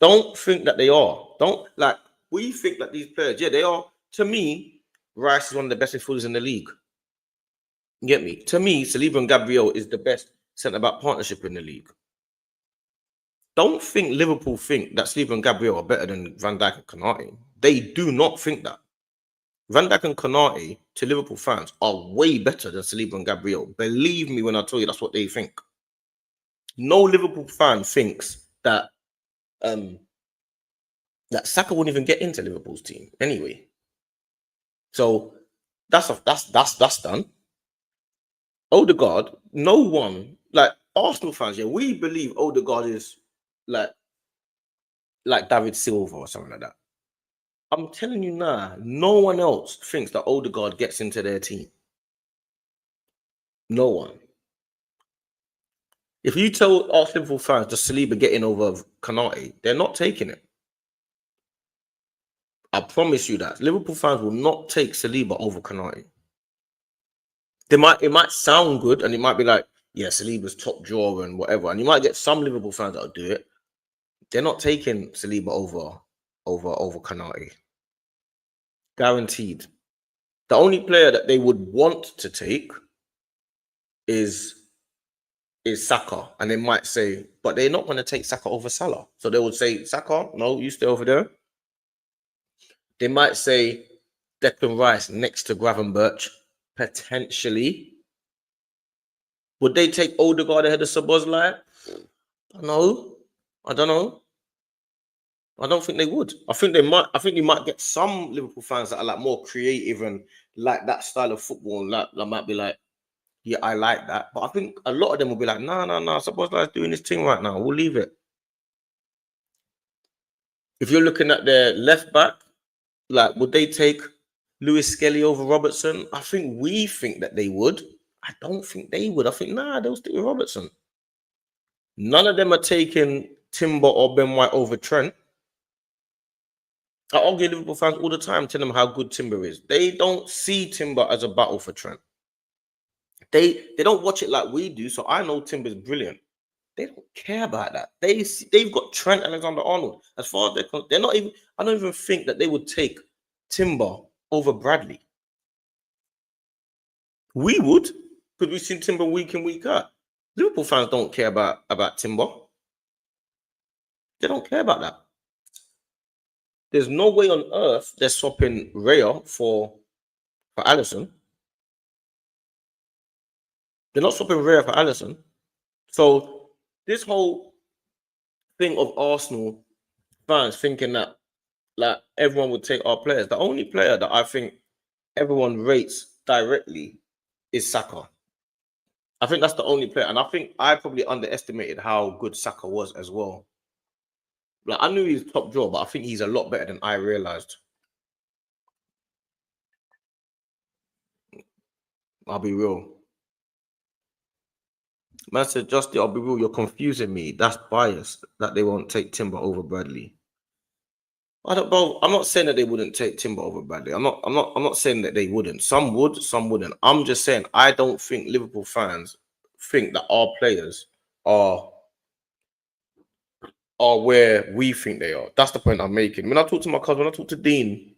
S1: Don't think that they are. Don't like. We think that these players, yeah, they are. To me, Rice is one of the best midfielders in the league. You get me? To me, Saliba and Gabriel is the best centre-back partnership in the league. Don't think Liverpool think that Saliba and Gabriel are better than Van Dijk and Konate. They do not think that. Van Dijk and Konate, to Liverpool fans, are way better than Saliba and Gabriel. Believe me when I tell you that's what they think. No Liverpool fan thinks that that Saka wouldn't even get into Liverpool's team anyway. So that's done. Odegaard, no one, like Arsenal fans, yeah, we believe Odegaard is like David Silva or something like that. I'm telling you now, no one else thinks that Odegaard gets into their team. No one. If you tell Arsenal fans the Saliba getting over Konate, they're not taking it. I promise you that. Liverpool fans will not take Saliba over Konate. It might sound good and it might be like, yeah, Saliba's top drawer and whatever. And you might get some Liverpool fans that'll do it. They're not taking Saliba over Konate. Guaranteed. The only player that they would want to take is Saka. And they might say, but they're not going to take Saka over Salah. So they would say, Saka, no, you stay over there. They might say Declan Rice next to Gravenberch, potentially. Would they take Odegaard ahead of Szoboszlai? I don't know. I don't think they would. I think you might get some Liverpool fans that are like more creative and like that style of football. And that might be like, yeah, I like that. But I think a lot of them will be like, no, Szoboszlai's doing his thing right now. We'll leave it. If you're looking at their left back, like, would they take Lewis-Skelly over Robertson? I think we think that they would. I don't think they would. I think, they'll stick with Robertson. None of them are taking Timber or Ben White over Trent. I argue Liverpool fans all the time, tell them how good Timber is. They don't see Timber as a battle for Trent. They don't watch it like we do. So I know Timber's brilliant. They don't care about that. They've got Trent Alexander-Arnold. As far as they're not even. I don't even think that they would take Timber over Bradley. We would, because we've seen Timber week in, week out. Liverpool fans don't care about Timber. They don't care about that. There's no way on earth they're swapping Raya for Alisson. They're not swapping Raya for Alisson. So this whole thing of Arsenal fans thinking that like everyone would take our players. The only player that I think everyone rates directly is Saka. I think that's the only player, and I think I probably underestimated how good Saka was as well. Like I knew he's top drawer, but I think he's a lot better than I realized. I'll be real. Man said, Justin, I'll be real, you're confusing me. That's bias that they won't take Timber over Bradley. I don't know. I'm not saying that they wouldn't take Timber over Bradley. I'm not saying that they wouldn't. Some would, some wouldn't. I'm just saying I don't think Liverpool fans think that our players are where we think they are. That's the point I'm making. When I talk to my cousin, when I talk to Dean,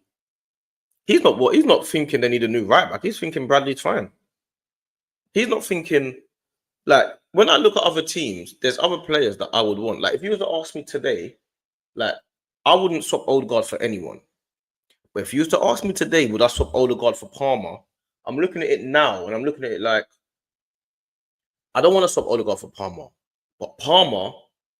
S1: he's not thinking they need a new right back. He's thinking Bradley's fine. He's not thinking, like, when I look at other teams, there's other players that I would want. Like, if you were to ask me today, like, I wouldn't swap Odegaard for anyone. But if you was to ask me today, would I swap Odegaard for Palmer? I'm looking at it now, and I'm looking at it like, I don't want to swap Odegaard for Palmer. But Palmer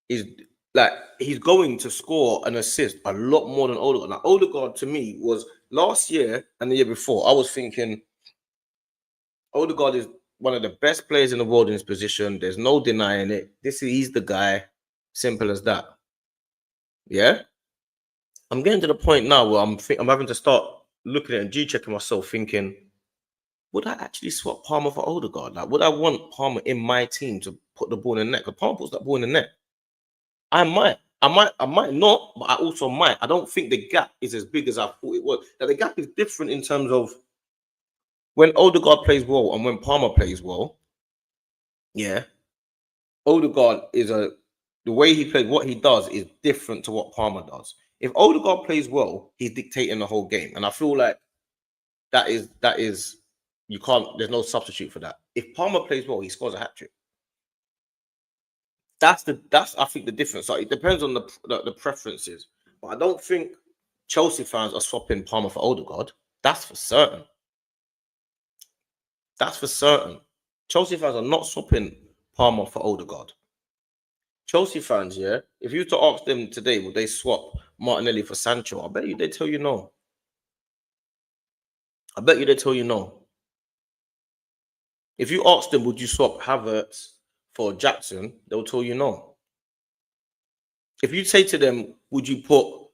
S1: is, like, he's going to score an assist a lot more than Odegaard. Now, Odegaard, to me, was last year and the year before, I was thinking Odegaard is one of the best players in the world in his position. There's no denying it. He's the guy. Simple as that. Yeah? I'm getting to the point now where I'm having to start looking at it and G-checking myself, thinking, would I actually swap Palmer for Odegaard? Like, would I want Palmer in my team to put the ball in the net? Because Palmer puts that ball in the net. I might not, but I also might. I don't think the gap is as big as I thought it was. Now, the gap is different in terms of when Odegaard plays well and when Palmer plays well. Yeah, Odegaard is the way he plays, what he does is different to what Palmer does. If Odegaard plays well, he's dictating the whole game, and I feel like that is you can't. There's no substitute for that. If Palmer plays well, he scores a hat trick. That's I think the difference. So it depends on the preferences, but I don't think Chelsea fans are swapping Palmer for Odegaard. That's for certain. That's for certain. Chelsea fans are not swapping Palmer for Odegaard. Chelsea fans, yeah, if you were to ask them today, would they swap Martinelli for Sancho? I bet you they tell you no. I bet you they tell you no. If you ask them, would you swap Havertz for Jackson, they'll tell you no. If you say to them, would you put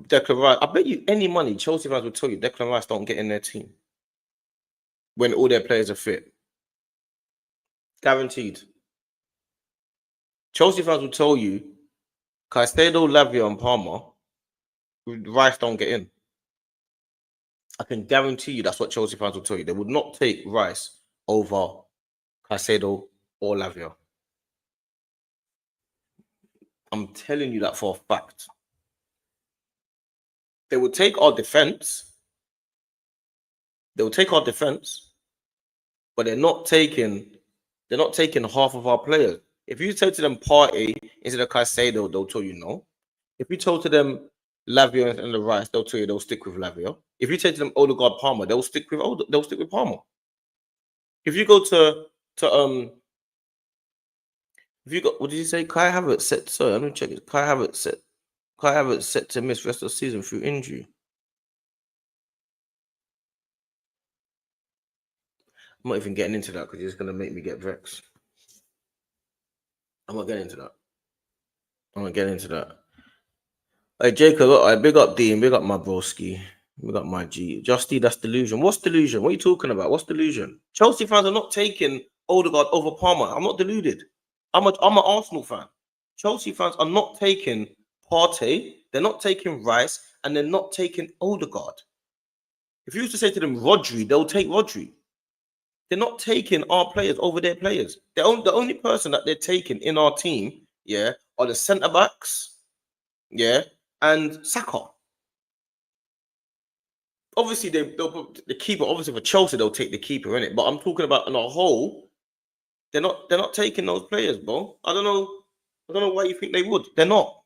S1: Declan Rice, I bet you any money, Chelsea fans will tell you Declan Rice don't get in their team when all their players are fit. Guaranteed. Chelsea fans will tell you Caicedo, Lavia, and Palmer, Rice don't get in. I can guarantee you that's what Chelsea fans will tell you. They would not take Rice over Caicedo or Lavia. I'm telling you that for a fact. They will take our defense. They will take our defense, but they're not taking half of our players. If you say to them Partey instead of Caicedo, they'll tell you no. If you told to them Lavia and the Rice, they'll tell you they'll stick with Lavia. If you say to them Odegaard, Palmer, they'll stick with Palmer. If you go to if you got, what did you say? Kai Havertz set. Sorry, let me check it. Kai Havertz set to miss rest of the season through injury. I'm not even getting into that because it's going to make me get vexed. I'm not getting into that. Hey, Jacob, I big up Dean, big up my broski, big up my G. Justy, that's delusion. What's delusion? What are you talking about? What's delusion? Chelsea fans are not taking Odegaard over Palmer. I'm not deluded. I'm an Arsenal fan. Chelsea fans are not taking Partey. They're not taking Rice, and they're not taking Odegaard. If you used to say to them Rodri, they'll take Rodri. They're not taking our players over their players. The only person that they're taking in our team, yeah, are the centre backs, yeah, and Saka. Obviously, they'll put the keeper. Obviously, for Chelsea, they'll take the keeper in it. But I'm talking about on a whole. They're not taking those players, bro. I don't know why you think they would. They're not.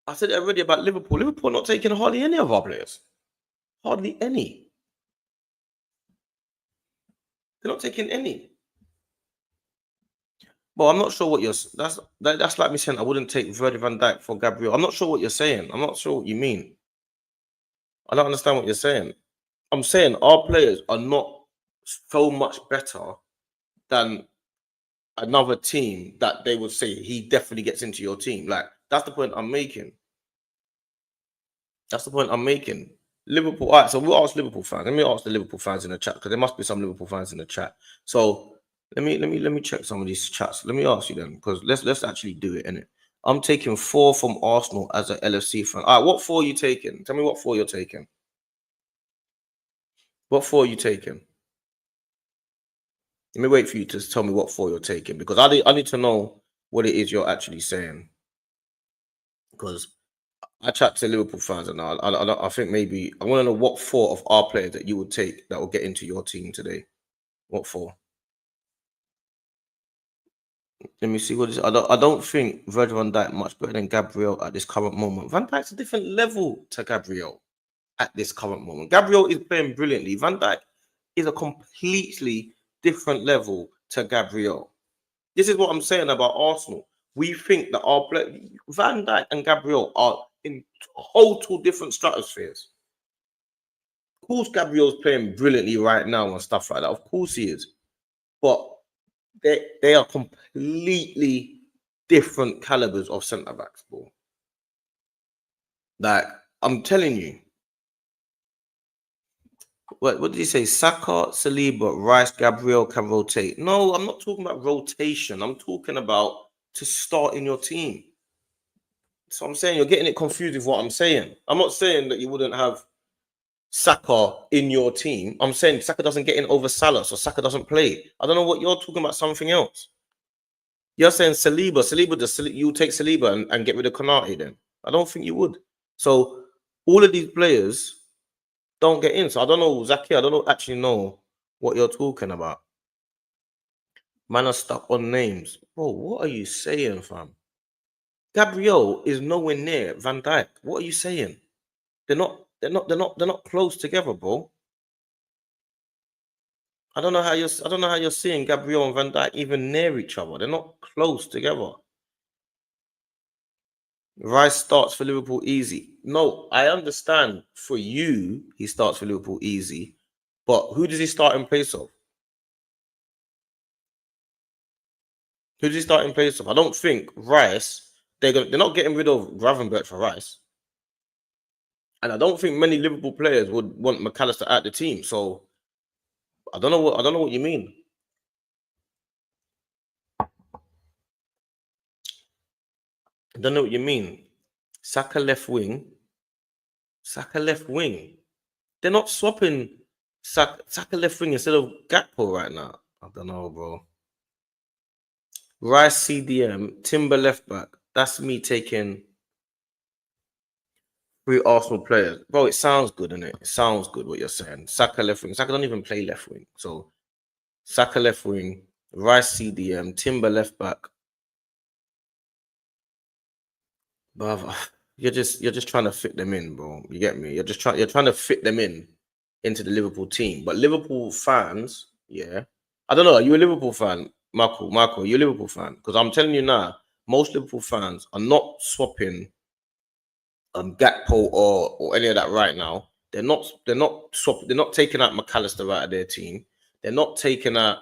S1: I said it already about Liverpool. Liverpool not taking hardly any of our players. Hardly any. They're not taking any. But I'm not sure what you're. That's like me saying I wouldn't take Virgil van Dijk for Gabriel. I'm not sure what you're saying. I'm not sure what you mean. I don't understand what you're saying. I'm saying our players are not so much better than another team that they would say he definitely gets into your team. Like, that's the point I'm making. That's the point I'm making. Liverpool. All right, so we'll ask Liverpool fans. Let me ask the Liverpool fans in the chat, because there must be some Liverpool fans in the chat. So let me check some of these chats. Let me ask you then, because let's actually do it, innit? I'm taking 4 from Arsenal as an LFC fan. All right, what 4 are you taking? Tell me what 4 you're taking. What 4 are you taking? Let me wait for you to tell me what 4 you're taking, because I need to know what it is you're actually saying. Because I chat to Liverpool fans, and I think maybe I want to know what 4 of our players that you would take that will get into your team today. What 4? Let me see what is. I don't think Virgil van Dijk much better than Gabriel at this current moment. Van Dijk's a different level to Gabriel at this current moment. Gabriel is playing brilliantly. Van Dijk is a completely different level to Gabriel. This is what I'm saying about Arsenal. We think that our Van Dijk and Gabriel are in total different stratospheres. Of course, Gabriel's playing brilliantly right now and stuff like that. Of course he is. But they are completely different calibers of centre-backs, bro. Like, I'm telling you. What did he say? Saka, Saliba, Rice, Gabriel can rotate. No, I'm not talking about rotation. I'm talking about to start in your team. So I'm saying you're getting it confused with what I'm saying. I'm not saying that you wouldn't have Saka in your team. I'm saying Saka doesn't get in over Salah, so Saka doesn't play. I don't know what you're talking about, something else. You're saying Saliba. You take Saliba and get rid of Konate then. I don't think you would. So all of these players don't get in. So I don't know, Zaki, I don't actually know what you're talking about. Man are stuck on names. Bro, what are you saying, fam? Gabriel is nowhere near Van Dijk. What are you saying? They're not close together, bro. I don't know how you're seeing Gabriel and Van Dijk even near each other. They're not close together. Rice starts for Liverpool easy. No, I understand for you, he starts for Liverpool easy. But who does he start in place of? Who does he start in place of? I don't think Rice, they're not getting rid of Gravenberch for Rice. And I don't think many Liverpool players would want McAllister at the team. So I don't know what you mean. I don't know what you mean. Saka left wing. Saka left wing. They're not swapping Saka left wing instead of Gakpo right now. I don't know, bro. Rice CDM, Timber left back. That's me taking 3 Arsenal players. Bro, it sounds good, innit? It sounds good what you're saying. Saka left wing. Saka don't even play left wing. So Saka left wing, Rice CDM, Timber left back. Brother, you're just trying to fit them in, bro. You get me? You're trying to fit them in into the Liverpool team. But Liverpool fans, yeah. I don't know. Are you a Liverpool fan? Marco, you're a Liverpool fan? Because I'm telling you now, most Liverpool fans are not swapping Gakpo or any of that right now. They're not taking out McAllister out of their team. They're not taking out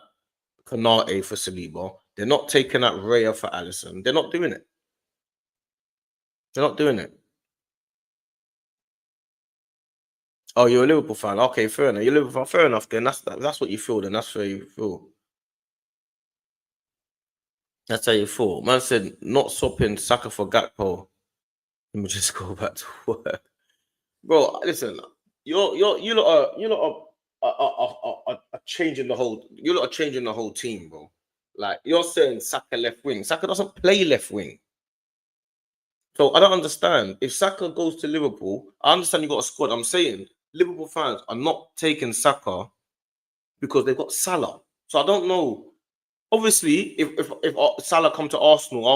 S1: Konate for Saliba. They're not taking out Raya for Alisson. They're not doing it. They're not doing it. Oh, you're a Liverpool fan. Okay, fair enough. You're a Liverpool fan. Fair enough. Then that's what you feel. Then that's how you feel. That's how you feel. Man said not swapping Saka for Gakpo. Let me just go back to work, bro. Listen, you lot are changing the whole. You lot are changing the whole team, bro. Like you're saying, Saka left wing. Saka doesn't play left wing. So I don't understand. If Saka goes to Liverpool, I understand you got a squad. I'm saying Liverpool fans are not taking Saka because they've got Salah. So I don't know. Obviously, if Salah come to Arsenal,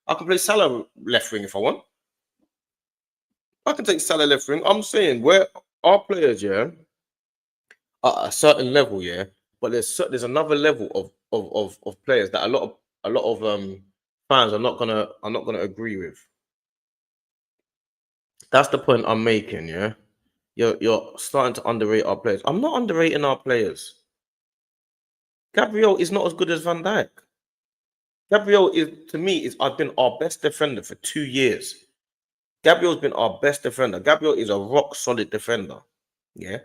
S1: I can play Salah left wing if I want. I can take Salah left wing. I'm saying where our players, yeah, are at a certain level, yeah, but there's another level of players that a lot of fans are not gonna agree with. That's the point I'm making, yeah. You're starting to underrate our players. I'm not underrating our players. Gabriel is not as good as Van Dijk. Gabriel is, to me, I've been our best defender for 2 years. Gabriel's been our best defender. Gabriel is a rock solid defender. Yeah.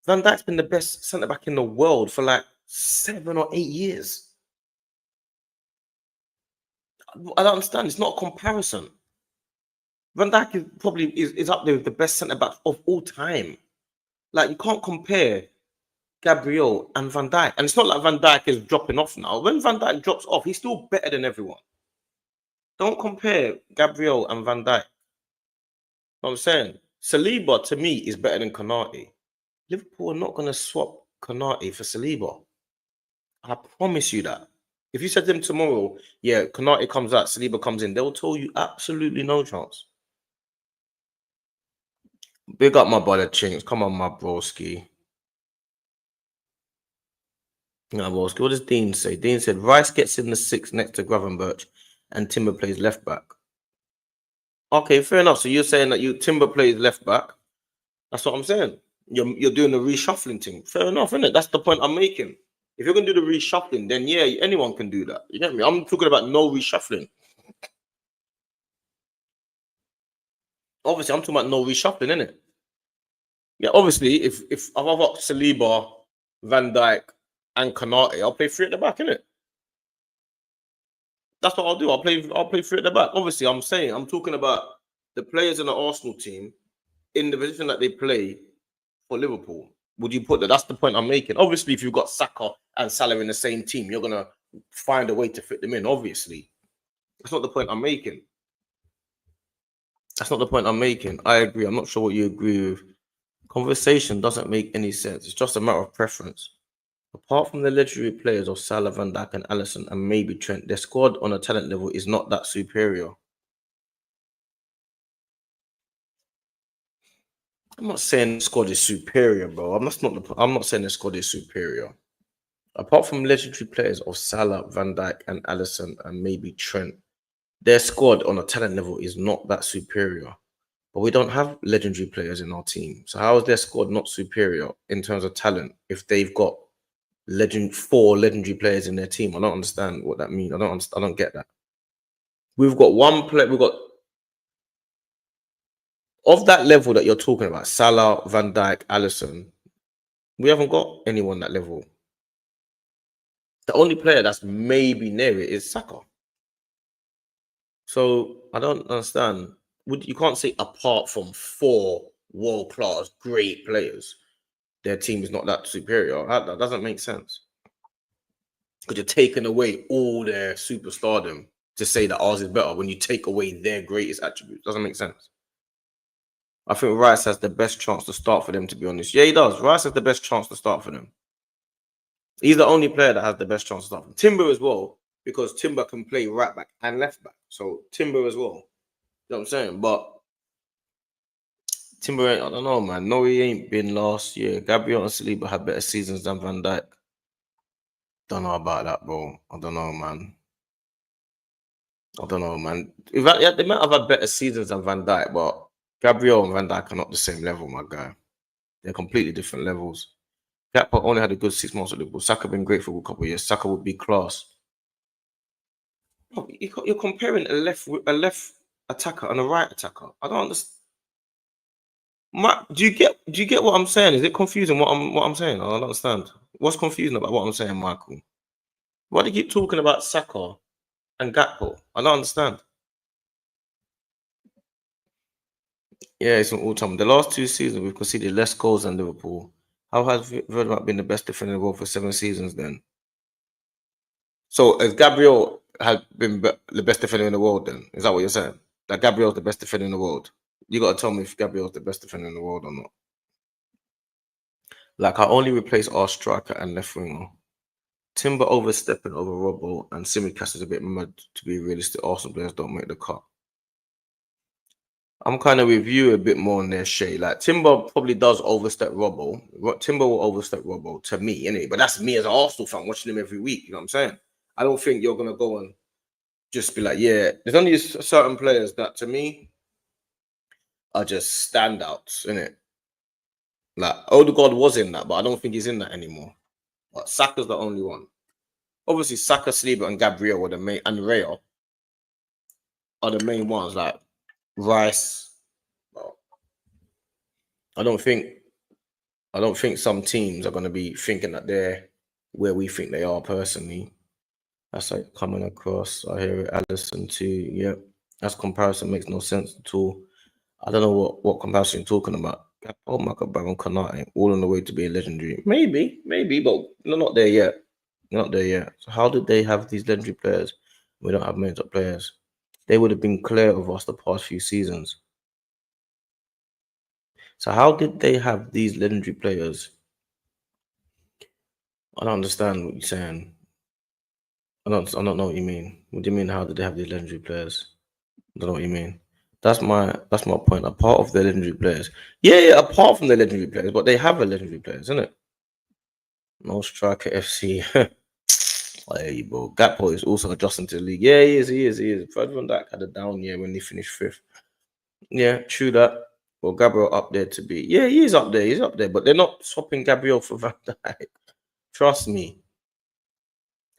S1: Van Dijk's been the best centre back in the world for like 7 or 8 years. I don't understand. It's not a comparison. Van Dijk is probably is up there with the best centre back of all time. Like you can't compare Gabriel and Van Dijk. And it's not like Van Dijk is dropping off now. When Van Dijk drops off, he's still better than everyone. Don't compare Gabriel and Van Dijk. You know what I'm saying? Saliba, to me, is better than Konate. Liverpool are not going to swap Konate for Saliba. I promise you that. If you said to them tomorrow, yeah, Konate comes out, Saliba comes in, they'll tell you absolutely no chance. Big up my brother Chinks. Come on, my broski. What does Dean say? Dean said Rice gets in the 6 next to Gravenberch and Timber plays left back. Okay, fair enough. So you're saying that Timber plays left back. That's what I'm saying. You're doing the reshuffling thing. Fair enough, isn't it? That's the point I'm making. If you're gonna do the reshuffling, then yeah, anyone can do that. You get me? I'm talking about no reshuffling. Obviously, I'm talking about no reshuffling, innit? Yeah, obviously, if I've got Saliba, Van Dijk, and Konate, I'll play 3 at the back, innit? That's what I'll do. I'll play 3 at the back. Obviously, I'm talking about the players in the Arsenal team in the position that they play for Liverpool. Would you put that? That's the point I'm making. Obviously, if you've got Saka and Salah in the same team, you're gonna find a way to fit them in. Obviously, that's not the point I'm making. That's not the point I'm making. I agree. I'm not sure what you agree with. Conversation doesn't make any sense. It's just a matter of preference. Apart from the legendary players of Salah, Van Dijk, and Alisson, and maybe Trent, their squad on a talent level is not that superior. I'm not saying the squad is superior, bro. I'm not saying the squad is superior. Apart from legendary players of Salah, Van Dijk, and Alisson, and maybe Trent, their squad on a talent level is not that superior. But we don't have legendary players in our team. So how is their squad not superior in terms of talent if they've got 4 legendary players in their team? I don't understand what that means. I don't get that. We've got one player. We've got of that level that you're talking about, Salah, Van Dijk, Alisson. We haven't got anyone that level. The only player that's maybe near it is Saka. So I don't understand. You can't say apart from 4 world-class great players, their team is not that superior. That doesn't make sense. Because you're taking away all their superstardom to say that ours is better when you take away their greatest attributes. Doesn't make sense. I think Rice has the best chance to start for them, to be honest. Yeah, he does. Rice has the best chance to start for them. He's the only player that has the best chance to start for them. Timber as well, because Timber can play right back and left back. So Timber as well. You know what I'm saying? But Timber ain't, I don't know, man. No, he ain't been last year. Gabriel and Saliba had better seasons than Van Dijk. Don't know about that, bro. I don't know, man. They might have had better seasons than Van Dijk, but Gabriel and Van Dijk are not the same level, my guy. They're completely different levels. Gakpo only had a good 6 months at Liverpool. Saka been great for a couple of years. Saka would be class. You're comparing a left attacker and a right attacker. I don't understand. Do you get what I'm saying? Is it confusing what I'm saying? I don't understand. What's confusing about what I'm saying, Michael? Why do you keep talking about Saka and Gakpo? I don't understand. Yeah, it's an all-time. The last 2 seasons, we've conceded less goals than Liverpool. How has Verdammt been the best defender in the world for 7 seasons then? So has Gabriel had been the best defender in the world then? Is that what you're saying? That Gabriel's the best defender in the world? You got to tell me if Gabriel's the best defender in the world or not. Like, I only replace our striker and left winger. Timber overstepping over Robbo and Simicast is a bit mad to be realistic. Arsenal players don't make the cut. I'm kind of with you a bit more on their shade. Like, Timber probably does overstep Robbo. Timber will overstep Robbo to me, anyway. But that's me as an Arsenal fan watching him every week. You know what I'm saying? I don't think you're gonna go and just be like, yeah. There's only certain players that to me are just standouts, innit? Like Odegaard was in that, but I don't think he's in that anymore. But Saka's the only one. Obviously, Saka, Saliba, and Gabriel were the main, and Raya are the main ones. Like Rice. Well, I don't think some teams are going to be thinking that they're where we think they are personally. That's like coming across. I hear it. Allison too. Yeah, that's comparison makes no sense at all. I don't know what comparison you're talking about. Oh my God, Baron Konate, all on the way to be legendary. Maybe, but they're not there yet. Not there yet. So how did they have these legendary players? We don't have many top players. They would have been clear of us the past few seasons. So how did they have these legendary players? I don't understand what you're saying. I don't know what you mean. What do you mean? How did they have these legendary players? I don't know what you mean. That's my point. Apart of the legendary players, yeah. Apart from the legendary players, but they have a legendary players, isn't it? No striker FC. Hey, bro. Gakpo is also adjusting to the league. Yeah, he is. Fred Van Dijk had a down year when he finished 5th. Yeah, true that. Well, Gabriel up there to be. Yeah, he is up there. He's up there, but they're not swapping Gabriel for Van Dijk. Trust me.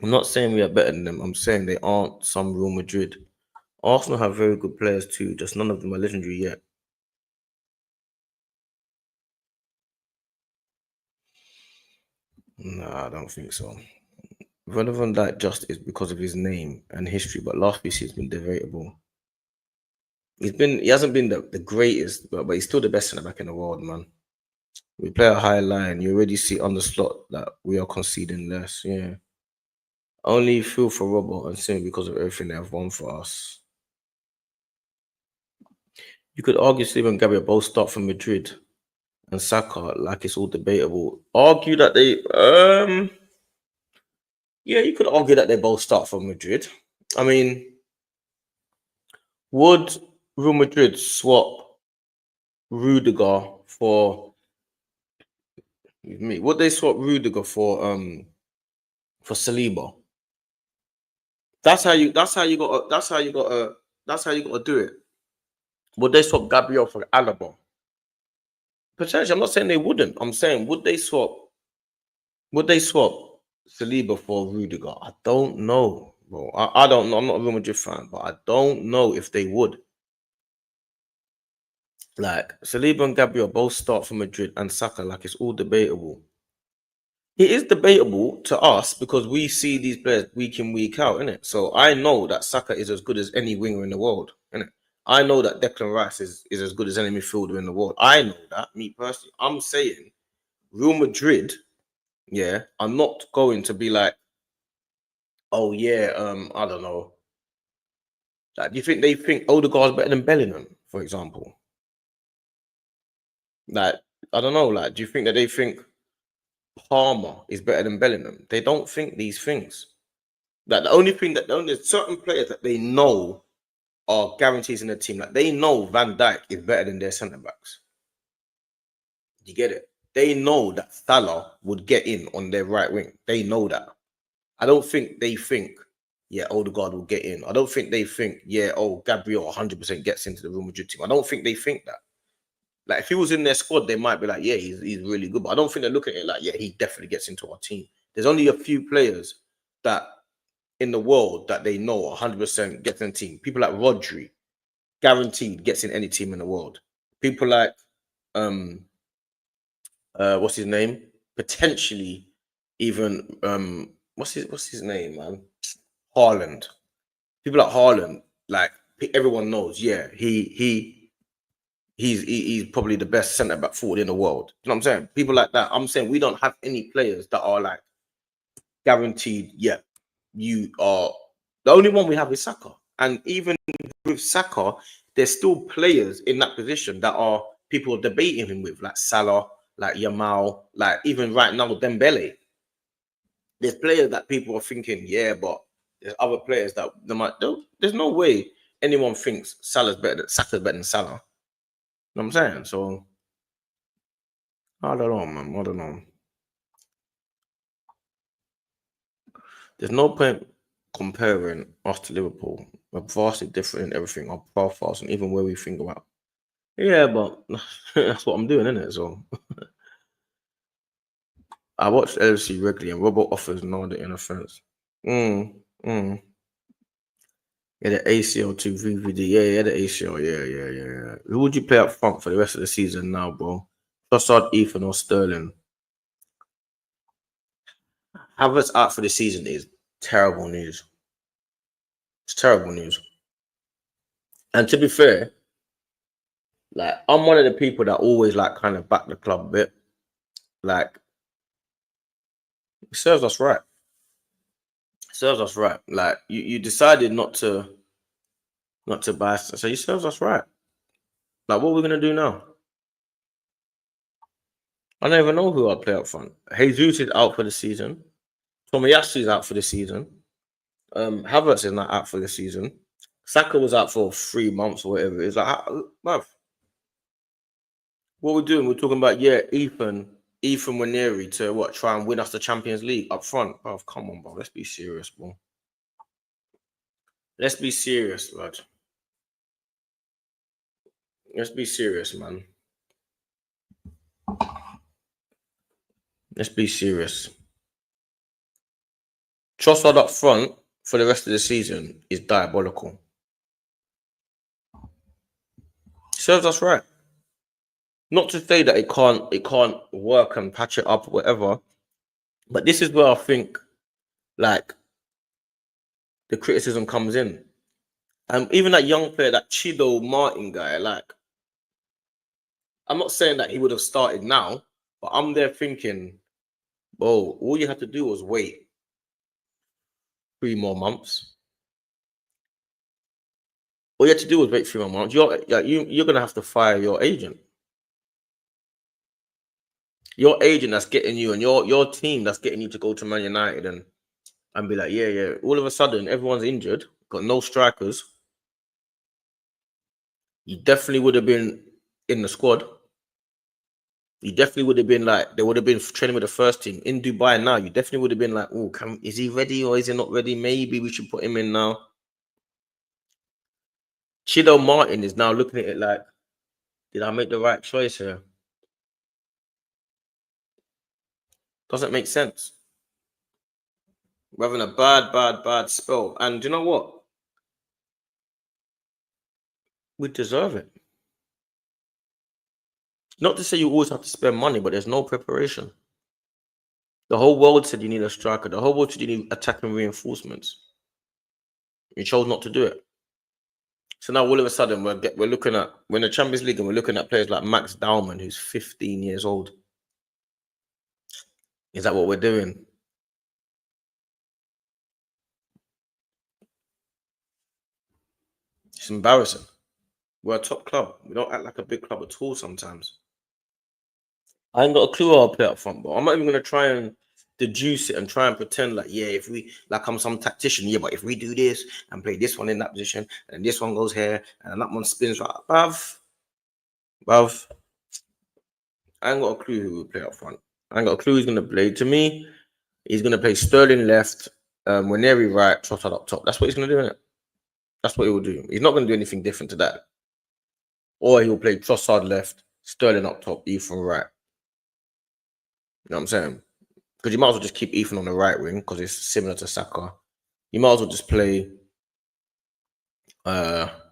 S1: I'm not saying we are better than them. I'm saying they aren't some Real Madrid. Arsenal have very good players too, just none of them are legendary yet. Nah, I don't think so. Relevant that just is because of his name and history, but last week he's been debatable. He hasn't been the greatest, but he's still the best centre back in the world, man. We play a high line, you already see on the slot that we are conceding less. Yeah. Only feel for Robert and Sim because of everything they have won for us. You could argue Saliba and Gabriel both start from Madrid and Saka, like it's all debatable. Argue that they yeah, you could argue that they both start from Madrid. I mean, would Real Madrid swap Rudiger for me? Would they swap Rudiger for Saliba? That's how you gotta do it. Would they swap Gabriel for Alaba? Potentially, I'm not saying they wouldn't. I'm saying would they swap Saliba for Rudiger? I don't know, bro. I don't know. I'm not a Real Madrid fan, but I don't know if they would. Like Saliba and Gabriel both start for Madrid and Saka, like it's all debatable. It is debatable to us because we see these players week in, week out, innit? So I know that Saka is as good as any winger in the world, innit? I know that Declan Rice is as good as any midfielder in the world. I know that, me personally. I'm saying Real Madrid, yeah, I'm not going to be like, oh yeah, I don't know. Like, do you think they think Odegaard's better than Bellingham, for example? Like, I don't know, like, do you think that they think Palmer is better than Bellingham? They don't think these things. Like the only certain players that they know are guarantees in the team. Like they know Van Dijk is better than their centre backs. You get it? They know that Salah would get in on their right wing. They know that. I don't think they think, yeah, Odegaard will get in. I don't think they think, yeah, oh, Gabriel 100% gets into the Real Madrid team. I don't think they think that. Like if he was in their squad, they might be like, yeah, he's really good. But I don't think they're looking at it like, yeah, he definitely gets into our team. There's only a few players that in the world that they know 100% gets in the team. People like Rodri, guaranteed gets in any team in the world. People like what's his name? Potentially even what's his name, man? Haaland. People like Haaland, like everyone knows, yeah, he's probably the best centre back forward in the world. You know what I'm saying? People like that. I'm saying we don't have any players that are like guaranteed. Yeah, you are the only one we have is Saka, and even with Saka, there's still players in that position that are people are debating him with, like Salah, like Yamal, like even right now Dembele. There's players that people are thinking, yeah, but there's other players that they might. There's no way anyone thinks Saka's better than Salah. You know what I'm saying? So I don't know, man. I don't know. There's no point comparing us to Liverpool. We're vastly different in everything, our profiles, and even where we think about. Yeah, but that's what I'm doing, isn't it? So I watch LFC regularly, and Robert offers no other interference. Mm, mm. Yeah, the ACL to VVD. Yeah, the ACL. Yeah. Who would you play up front for the rest of the season now, bro? Trossard, Ethan, or Sterling? Havertz out for the season is terrible news. It's terrible news. And to be fair, like I'm one of the people that always like kind of back the club a bit. Like it serves us right. It serves us right. Like you decided not to buy, so it serves us right. Like what are we gonna do now? I don't even know who I'd play up front. Jesus is out for the season. Tomiyasu is out for the season. Havertz is not out for the season. Saka was out for 3 months or whatever. It's like, bruv, what we're doing? We're talking about Ethan Waneri to what? Try and win us the Champions League up front, bruv. Come on, bro. Let's be serious, bro. Let's be serious, lad. Let's be serious, man. Let's be serious. Trossard up front for the rest of the season is diabolical. Serves us right. Not to say that it can't work and patch it up or whatever, but this is where I think like the criticism comes in. Even that young player, that Chido Martin guy, like I'm not saying that he would have started now, but I'm there thinking, bro, all you had to do was wait 3 more months. All you had to do was wait 3 more months. You're gonna have to fire your agent. Your agent that's getting you and your team that's getting you to go to Man United and be like, yeah. All of a sudden, everyone's injured, got no strikers. You definitely would have been in the squad. You definitely would have been like, they would have been training with the first team in Dubai now. You definitely would have been like, oh, is he ready or is he not ready? Maybe we should put him in now. Chido Martin is now looking at it like, did I make the right choice here? Doesn't make sense. We're having a bad spell. And do you know what? We deserve it. Not to say you always have to spend money, but there's no preparation. The whole world said you need a striker. The whole world said you need attacking reinforcements. You chose not to do it. So now all of a sudden we're in the Champions League and we're looking at players like Max Dowman, who's 15 years old. Is that what we're doing? It's embarrassing. We're a top club. We don't act like a big club at all sometimes. I ain't got a clue how I'll play up front, but I'm not even gonna try and deduce it and try and pretend like, yeah, if we like I'm some tactician, yeah, but if we do this and play this one in that position and this one goes here and that one spins right, bruv, I ain't got a clue who will play up front. I ain't got a clue who's gonna play. To me, he's gonna play Sterling left, Waneri right, Trossard up top. That's what he's gonna do, innit? That's what he will do. He's not gonna do anything different to that. Or he'll play Trossard left, Sterling up top, Ethan right. You know what I'm saying? Because you might as well just keep Ethan on the right wing because it's similar to Saka. You might as well just play Trossard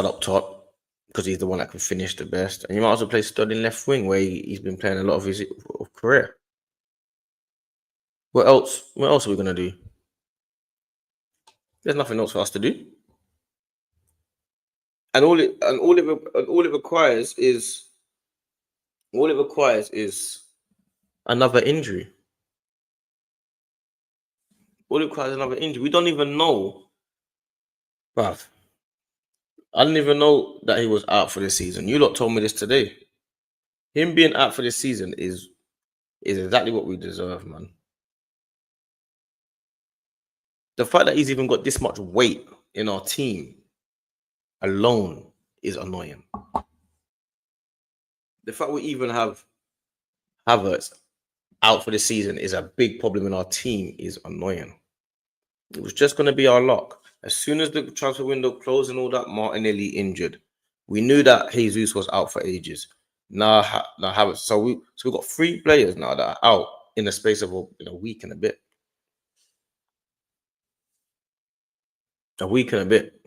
S1: up top because he's the one that can finish the best. And you might as well play Sterling left wing where he's been playing a lot of his career. What else? What else are we going to do? There's nothing else for us to do. And all it requires is another injury. All it requires is another injury. We don't even know, bruv. I didn't even know that he was out for this season. You lot told me this today. Him being out for this season is exactly what we deserve, man. The fact that he's even got this much weight in our team alone is annoying. The fact we even have Havertz out for the season is a big problem in our team is annoying. It was just going to be our luck. As soon as the transfer window closed and all that, Martinelli injured. We knew that Jesus was out for ages. Now Havertz. So we've got 3 players now that are out in the space of a week and a bit. A week and a bit.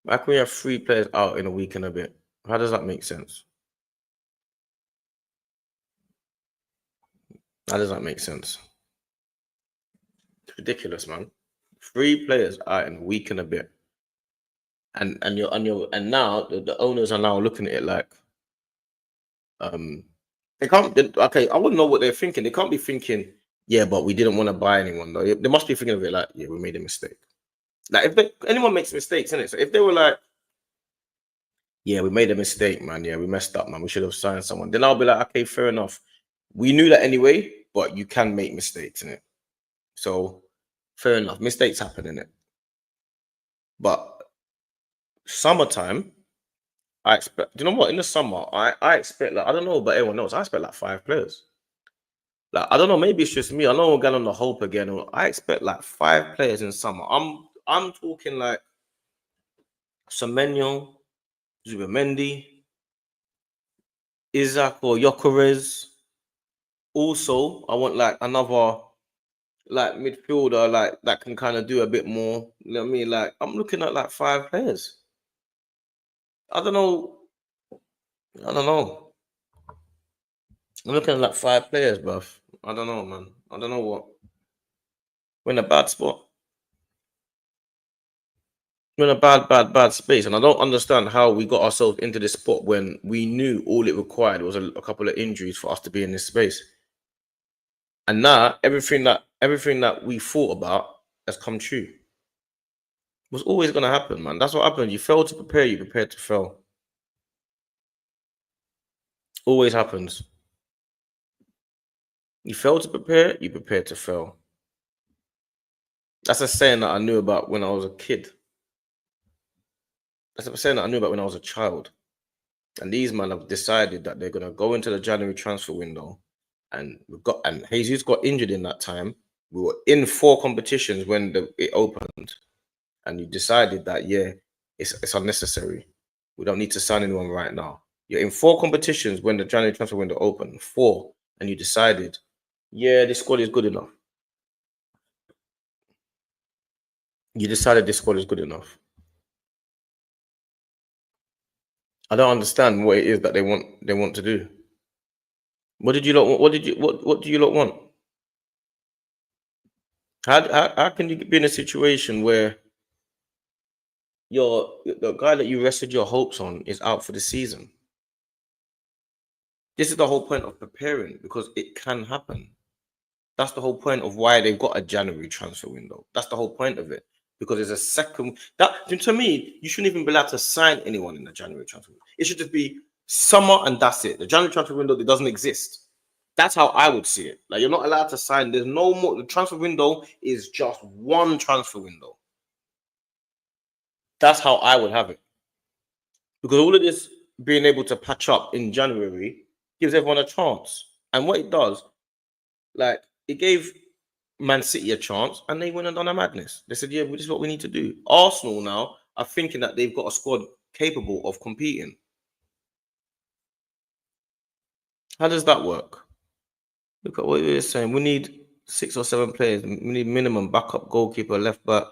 S1: How can we have 3 players out in a week and a bit? How does that make sense? How does that make sense? It's ridiculous, man. 3 players out in a week and a bit. And now the owners are now looking at it like they can't. Okay, I wouldn't know what they're thinking. They can't be thinking, yeah, but we didn't want to buy anyone though. They must be thinking of it like, yeah, we made a mistake. Like if anyone makes mistakes, innit? So if they were like, yeah, we made a mistake, man. Yeah, we messed up, man. We should have signed someone. Then I'll be like, okay, fair enough. We knew that anyway, but you can make mistakes, innit? So fair enough. Mistakes happen, innit? But summertime, I expect. Do you know what? In the summer, I expect like I don't know about everyone else. I expect like 5 players. Like I don't know. Maybe it's just me. I know we're going on the hope again. I expect like 5 players in summer. I'm talking like Semenyo, Zubamendi, Isaac or Gyökeres. Also, I want like another like midfielder like that can kind of do a bit more. You know what I mean? Like I'm looking at like 5 players. I don't know. I don't know. I'm looking at like 5 players, bruv. I don't know, man. I don't know what. We're in a bad spot. We're in a bad space. And I don't understand how we got ourselves into this spot when we knew all it required was a couple of injuries for us to be in this space. And now everything that we thought about has come true. It was always gonna happen, man. That's what happened. You failed to prepare, you prepared to fail. Always happens. You fail to prepare, you prepare to fail. That's a saying that I knew about when I was a kid. That's a saying that I knew about when I was a child. And these men have decided that they're gonna go into the January transfer window, and Jesus got injured in that time. We were in 4 competitions when it opened, and you decided that it's unnecessary. We don't need to sign anyone right now. You're in 4 competitions when the January transfer window opened, 4, and you decided, yeah, this squad is good enough. You decided this squad is good enough. I don't understand what it is that they want to do. What did you lot want? What do you lot want? How can you be in a situation where the guy that you rested your hopes on is out for the season? This is the whole point of preparing, because it can happen. That's the whole point of why they've got a January transfer window. That's the whole point of it, because there's a second. That to me, you shouldn't even be allowed to sign anyone in the January transfer window. It should just be summer and that's it. The January transfer window, it doesn't exist. That's how I would see it. Like you're not allowed to sign. There's no more. The transfer window is just one transfer window. That's how I would have it. Because all of this being able to patch up in January gives everyone a chance. And what it does, like it gave Man City a chance, and they went and done a madness. They said, yeah, this is what we need to do. Arsenal now are thinking that they've got a squad capable of competing. How does that work? Look at what you're saying. We need 6 or 7 players. We need minimum backup goalkeeper, left back.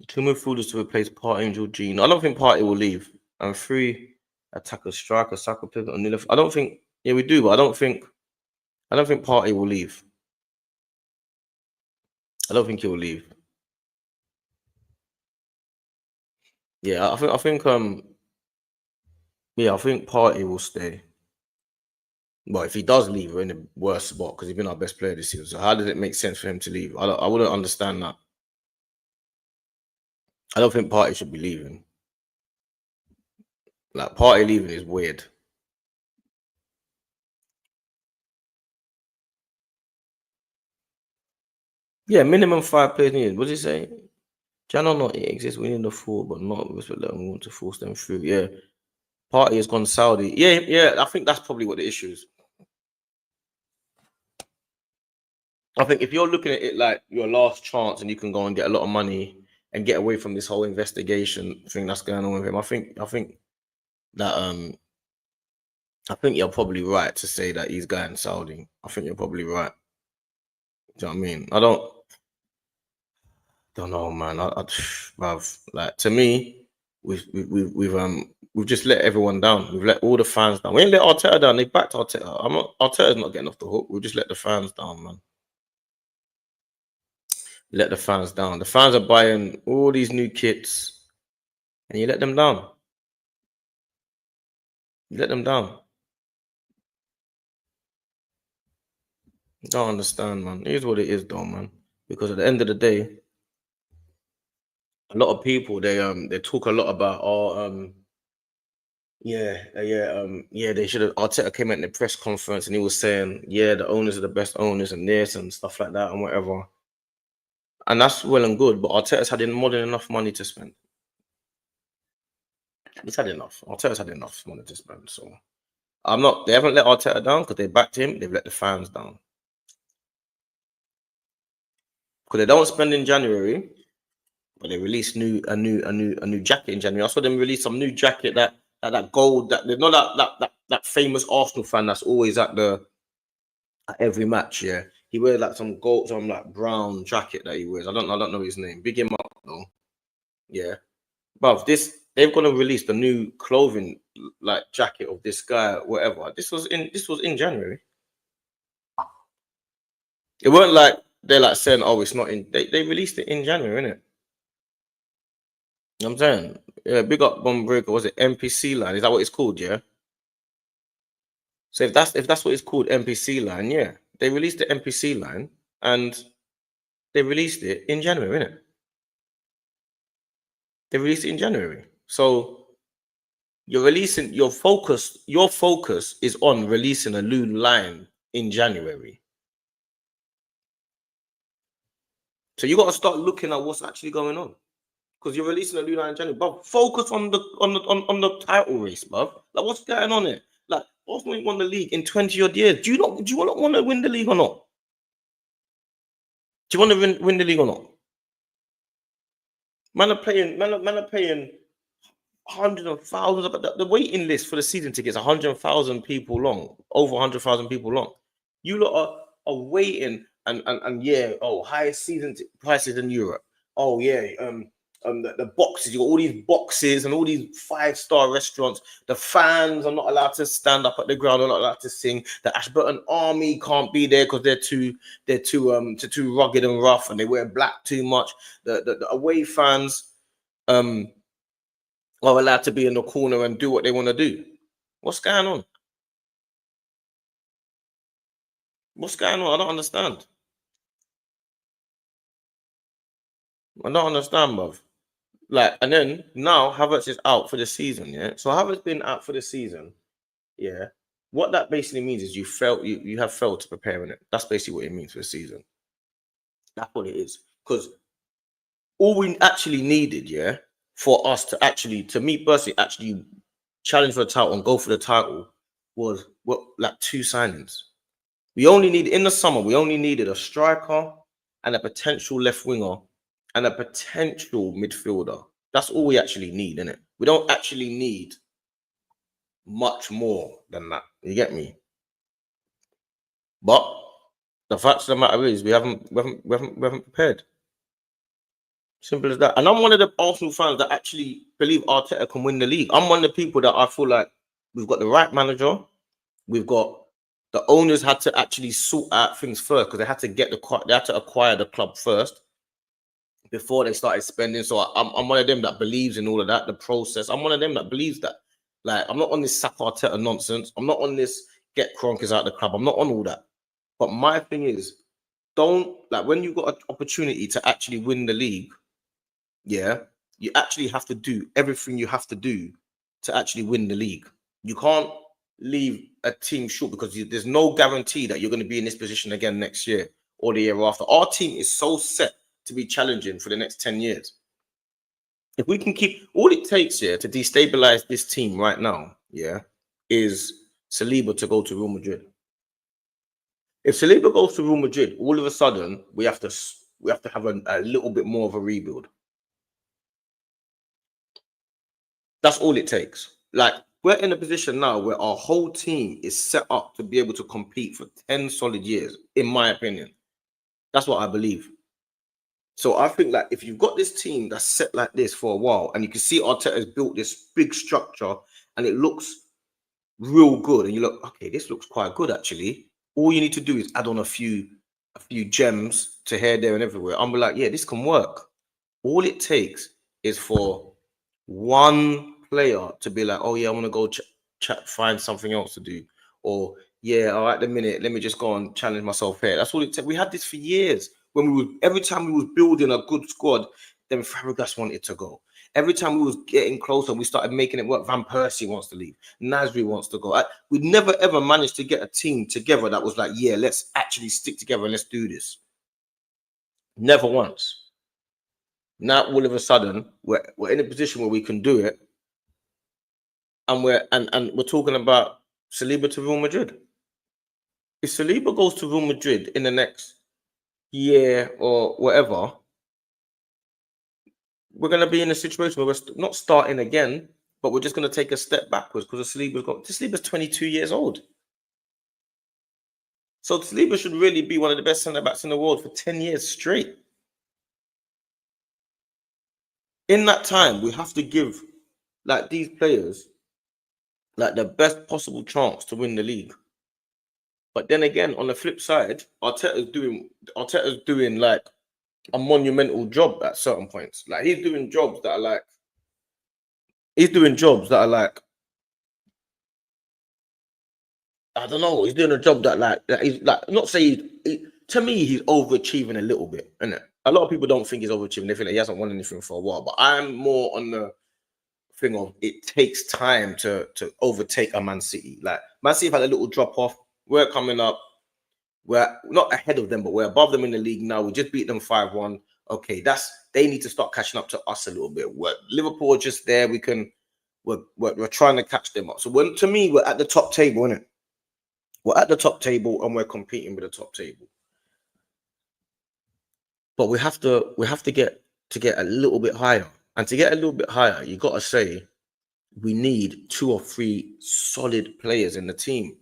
S1: 2 midfielders to replace Partey and Jorginho. I don't think Partey will leave. And 3 attacker, striker, soccer pivot on the left. I don't think. Yeah, we do, but I don't think Partey will leave. I don't think he will leave. Yeah, I think yeah, I think Party will stay. But if he does leave, we're in a worse spot because he's been our best player this season. So how does it make sense for him to leave? I wouldn't understand that. I don't think Party should be leaving. Like Party leaving is weird. Yeah, minimum 5 players needed. What did he say? Channel not it exists within the four, but not with respect that we want to force them through. Yeah. Party has gone Saudi. Yeah, yeah. I think that's probably what the issue is. I think if you're looking at it like your last chance and you can go and get a lot of money and get away from this whole investigation thing that's going on with him, I think that I think you're probably right to say that he's going Saudi. I think you're probably right. Do you know what I mean? I don't know, man. Bruv, like to me, we've just let everyone down. We've let all the fans down. We ain't let Arteta down. They backed Arteta. Arteta's not getting off the hook. We just let the fans down, man. Let the fans down. The fans are buying all these new kits, and you let them down. You let them down. Don't understand, man. It is what it is, though, man. Because at the end of the day, a lot of people they talk a lot about yeah, they should have. Arteta came out in the press conference and he was saying, yeah, the owners are the best owners and this and stuff like that and whatever. And that's well and good, but Arteta's had more than enough money to spend. He's had enough. Arteta's had enough money to spend. So they haven't let Arteta down because they backed him, they've let the fans down. Because they don't spend in January, but they released a new jacket in January. I saw them release some new jacket that gold that there's not that famous Arsenal fan that's always at every match. Yeah, he wears like some gold, some like brown jacket that he wears. I don't know his name. Big him up though. Yeah, but they've gonna release the new clothing like jacket of this guy, whatever. This was in January. It weren't like they're like saying, oh, it's not in. They released it in January, innit? You know what I'm saying, yeah, big up Bomb Breaker. Was it NPC line? Is that what it's called? Yeah. So if that's what it's called, NPC line, yeah, they released the NPC line and they released it in January, innit? They released it in January. So you're releasing your focus is on releasing a new line in January. So you got to start looking at what's actually going on. Because you're releasing a new line in January. But focus on the title race, bruv. Like what's going on here? Like Arsenal ain't won the league in 20 odd years. Do you not want to win the league or not? Do you want to win the league or not? Man are paying hundreds of thousands. The waiting list for the season tickets 100,000 people long, over 100,000 people long. You lot are waiting and yeah, highest season prices in Europe. Oh yeah, the boxes. You got all these boxes and all these 5-star restaurants. The fans are not allowed to stand up at the ground. They're not allowed to sing. The Ashburton Army can't be there because they're too rugged and rough, and they wear black too much. The away fans are allowed to be in the corner and do what they want to do. What's going on? What's going on? I don't understand. I don't understand, bruv. Like, and then now Havertz is out for the season, yeah. So Havertz been out for the season, yeah. What that basically means is you have failed to prepare in it. That's basically what it means for the season. That's what it is. Because all we actually needed, yeah, for us to me personally, actually challenge for the title and go for the title was like 2 signings. In the summer, we only needed a striker and a potential left winger and a potential midfielder. That's all we actually need, innit? We don't actually need much more than that. You get me? But the fact of the matter is we haven't prepared. Simple as that. And I'm one of the Arsenal fans that actually believe Arteta can win the league. I'm one of the people that I feel like we've got the right manager. We've got the owners had to actually sort out things first because they had to acquire the club first. before they started spending. So I'm one of them that believes in all of that, the process. I'm one of them that believes that. Like, I'm not on this sack Arteta nonsense. I'm not on this get Kroenkes out the club. I'm not on all that. But my thing is, don't, like, when you've got an opportunity to actually win the league, yeah, you actually have to do everything you have to do to actually win the league. You can't leave a team short because there's no guarantee that you're going to be in this position again next year or the year after. Our team is so set to be challenging for the next 10 years. If we can keep, all it takes here to destabilize this team right now, yeah, is Saliba to go to Real Madrid. If Saliba goes to Real Madrid, all of a sudden we have to have a little bit more of a rebuild. That's all it takes. Like, we're in a position now where our whole team is set up to be able to compete for 10 solid years, in my opinion. That's what I believe. So I think, like, if you've got this team that's set like this for a while, and you can see Arteta has built this big structure and it looks real good, and you look, okay, this looks quite good actually. All you need to do is add on a few gems to here, there, and everywhere. I'm like, yeah, this can work. All it takes is for one player to be like, oh yeah, I want to go find something else to do, or yeah, all right, at the minute, let me just go and challenge myself here. That's all it takes. We had this for years. When we were, every time we was building a good squad, then Fabregas wanted to go. Every time we was getting closer, we started making it work. Van Persie wants to leave. Nasri wants to go. We'd never ever managed to get a team together that was like, yeah, let's actually stick together and let's do this. Never once. Now all of a sudden we're in a position where we can do it, and we're talking about Saliba to Real Madrid. If Saliba goes to Real Madrid in the next year or whatever, we're going to be in a situation where we're not starting again, but we're just going to take a step backwards because Saliba's 22 years old. So Saliba should really be one of the best centre-backs in the world for 10 years straight. In that time, we have to give, like, these players, like, the best possible chance to win the league. But then again, on the flip side, Arteta's doing like a monumental job at certain points. Like, he's doing jobs that are like, I don't know. He's doing a job that he's like, not saying, to me, he's overachieving a little bit, isn't it? A lot of people don't think he's overachieving. They think that he hasn't won anything for a while. But I'm more on the thing of it takes time to overtake a Man City. Like, Man City have had a little drop off. We're coming up. We're not ahead of them, but we're above them in the league now. We just beat them 5-1. Okay, they need to start catching up to us a little bit. Liverpool are just there. We're trying to catch them up. So to me, we're at the top table, isn't it? We're at the top table and we're competing with the top table. But we have to get a little bit higher. And to get a little bit higher, you got to say we need 2 or 3 solid players in the team.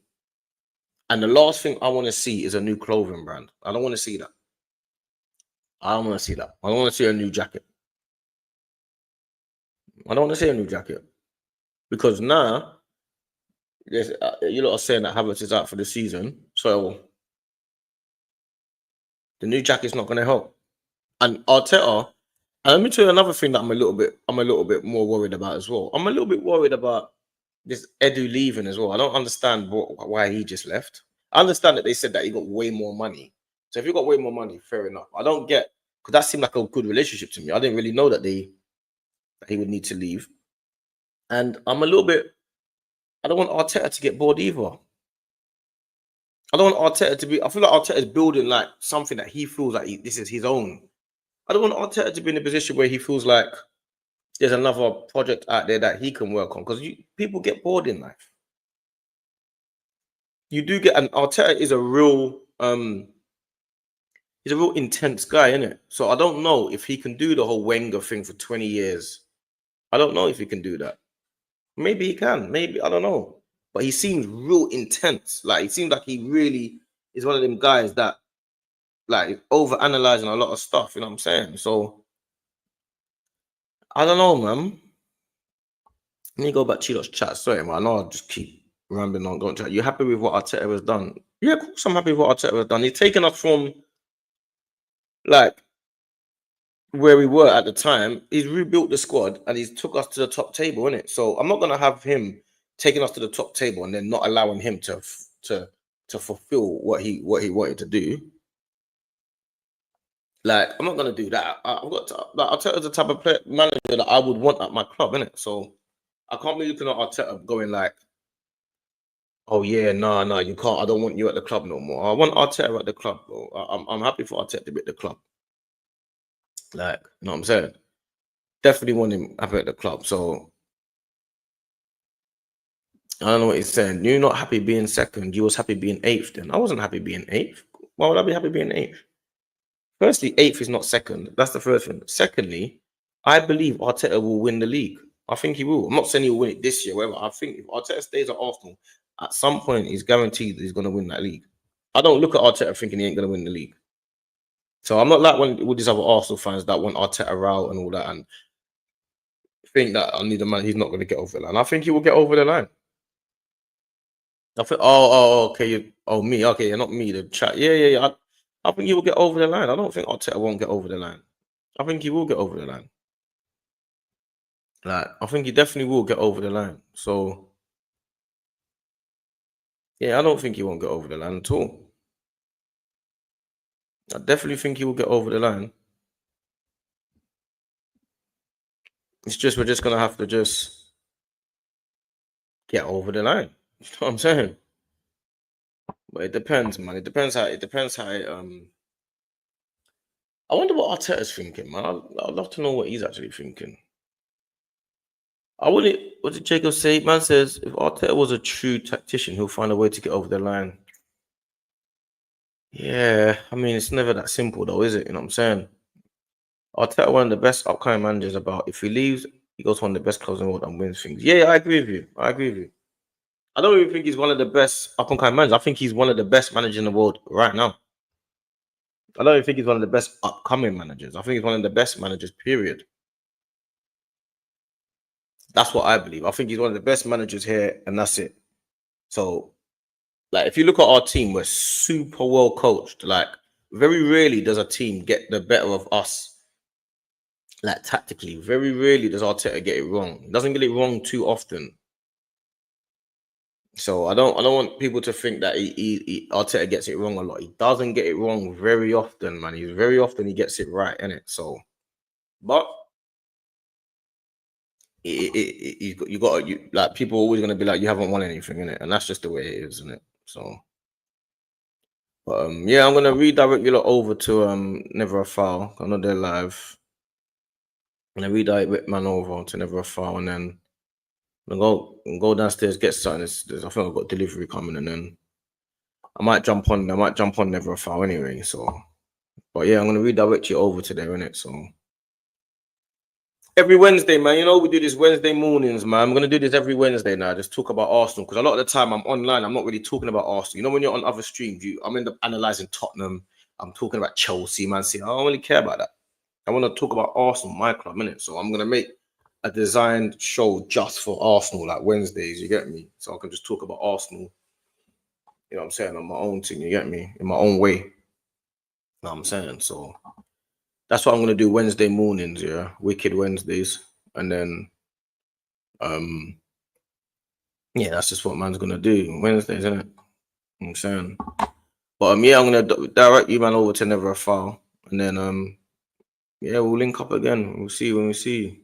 S1: And the last thing I want to see is a new clothing brand. I don't want to see that. I don't want to see that. I don't want to see a new jacket. I don't want to see a new jacket. Because now, you lot are saying that Havertz is out for the season. So the new jacket's not going to help. And Arteta, and let me tell you another thing that I'm a little bit more worried about as well. I'm a little bit worried about this Edu leaving as well. I don't understand why he just left. I understand that they said that he got way more money. So if you got way more money, fair enough. I don't get, because that seemed like a good relationship to me. I didn't really know that he would need to leave. And I'm a little bit, I don't want Arteta to get bored either. I don't want Arteta to be, I feel like Arteta is building like something that he feels like this is his own. I don't want Arteta to be in a position where he feels like there's another project out there that he can work on, because people get bored in life. You do get, and Arteta is a real, he's a real intense guy, isn't it? So I don't know if he can do the whole Wenger thing for 20 years. I don't know if he can do that. Maybe he can. Maybe, I don't know. But he seems real intense. Like, he seems like he really is one of them guys that, like, over-analyzing a lot of stuff, you know what I'm saying? So, I don't know, man. Let me go back to Chilo's chat. Sorry, man. I know I'll just keep rambling on. Going to chat. You happy with what Arteta has done? Yeah, of course I'm happy with what Arteta has done. He's taken us from, like, where we were at the time, he's rebuilt the squad and he's took us to the top table, innit? So I'm not gonna have him taking us to the top table and then not allowing him to fulfill what he wanted to do. Like, I'm not gonna do that. I've got to, like, Arteta's the type of manager that I would want at my club, innit? So I can't be looking at Arteta going like, oh yeah, no, you can't. I don't want you at the club no more. I want Arteta at the club, bro. I'm happy for Arteta to be at the club. Like, you know what I'm saying? Definitely want him happy at the club. So I don't know what he's saying. You're not happy being second. You was happy being eighth. Then I wasn't happy being eighth. Why would I be happy being eighth? Firstly, eighth is not second. That's the first thing. Secondly, I believe Arteta will win the league. I think he will. I'm not saying he'll win it this year, whatever. I think if Arteta stays at Arsenal, at some point he's guaranteed that he's going to win that league. I don't look at Arteta thinking he ain't going to win the league. So I'm not like one of these other Arsenal fans that want Arteta out and all that and think that I need a man. He's not going to get over the line. I think he will get over the line. I think, okay, me, okay, you're not me, the chat. Yeah. I think he will get over the line. I don't think Arteta won't get over the line. I think he will get over the line. Like, I think he definitely will get over the line. So, yeah, I don't think he won't get over the line at all. I definitely think he will get over the line. It's just, we're just going to have to just get over the line. You know what I'm saying? But it depends, man. It depends how I wonder what Arteta's thinking, man. I'd love to know what he's actually thinking. What did Jacob say? Man says if Arteta was a true tactician, he'll find a way to get over the line. Yeah, I mean, it's never that simple though, is it? You know what I'm saying? Arteta, one of the best upcoming managers about if he leaves, he goes to one of the best clubs in the world and wins things. Yeah, I agree with you. I don't even think he's one of the best up-and-coming managers. I think he's one of the best managers in the world right now. I don't even think he's one of the best upcoming managers. I think he's one of the best managers, period. That's what I believe. I think he's one of the best managers here, and that's it. So, like, if you look at our team, we're super well coached. Like, very rarely does a team get the better of us, like, tactically. Very rarely does Arteta get it wrong. He doesn't get it wrong too often. So I don't want people to think that Arteta gets it wrong a lot. He doesn't get it wrong very often, man. Very often he gets it right, innit? So, but you got like people are always gonna be like, you haven't won anything, innit? And that's just the way it is, isn't it? So, but yeah, I'm gonna redirect you lot over to Never a Foul. I know they're live. I'm gonna redirect man over to Never a Foul, and then I'm gonna go downstairs, get something. I think I've got delivery coming, and then I might jump on Never a Foul anyway. So, but yeah, I'm gonna redirect you over to there, innit? So every Wednesday, man, you know we do this Wednesday mornings, man. I'm gonna do this every Wednesday now. Just talk about Arsenal because a lot of the time I'm online. I'm not really talking about Arsenal. You know when you're on other streams, I'm end up analyzing Tottenham. I'm talking about Chelsea, Man City. I don't really care about that. I want to talk about Arsenal, my club, innit? So I'm gonna make a designed show just for Arsenal, like Wednesdays. You get me? So I can just talk about Arsenal. You know what I'm saying? On my own thing, you get me? In my own way. You know what I'm saying? So that's what I'm gonna do Wednesday mornings, yeah. Wicked Wednesdays. And then yeah, that's just what man's gonna do. Wednesdays, isn't it? You know what I'm saying? But yeah, I'm gonna direct you man over to Never a Foul. And then yeah, we'll link up again. We'll see you when we see you.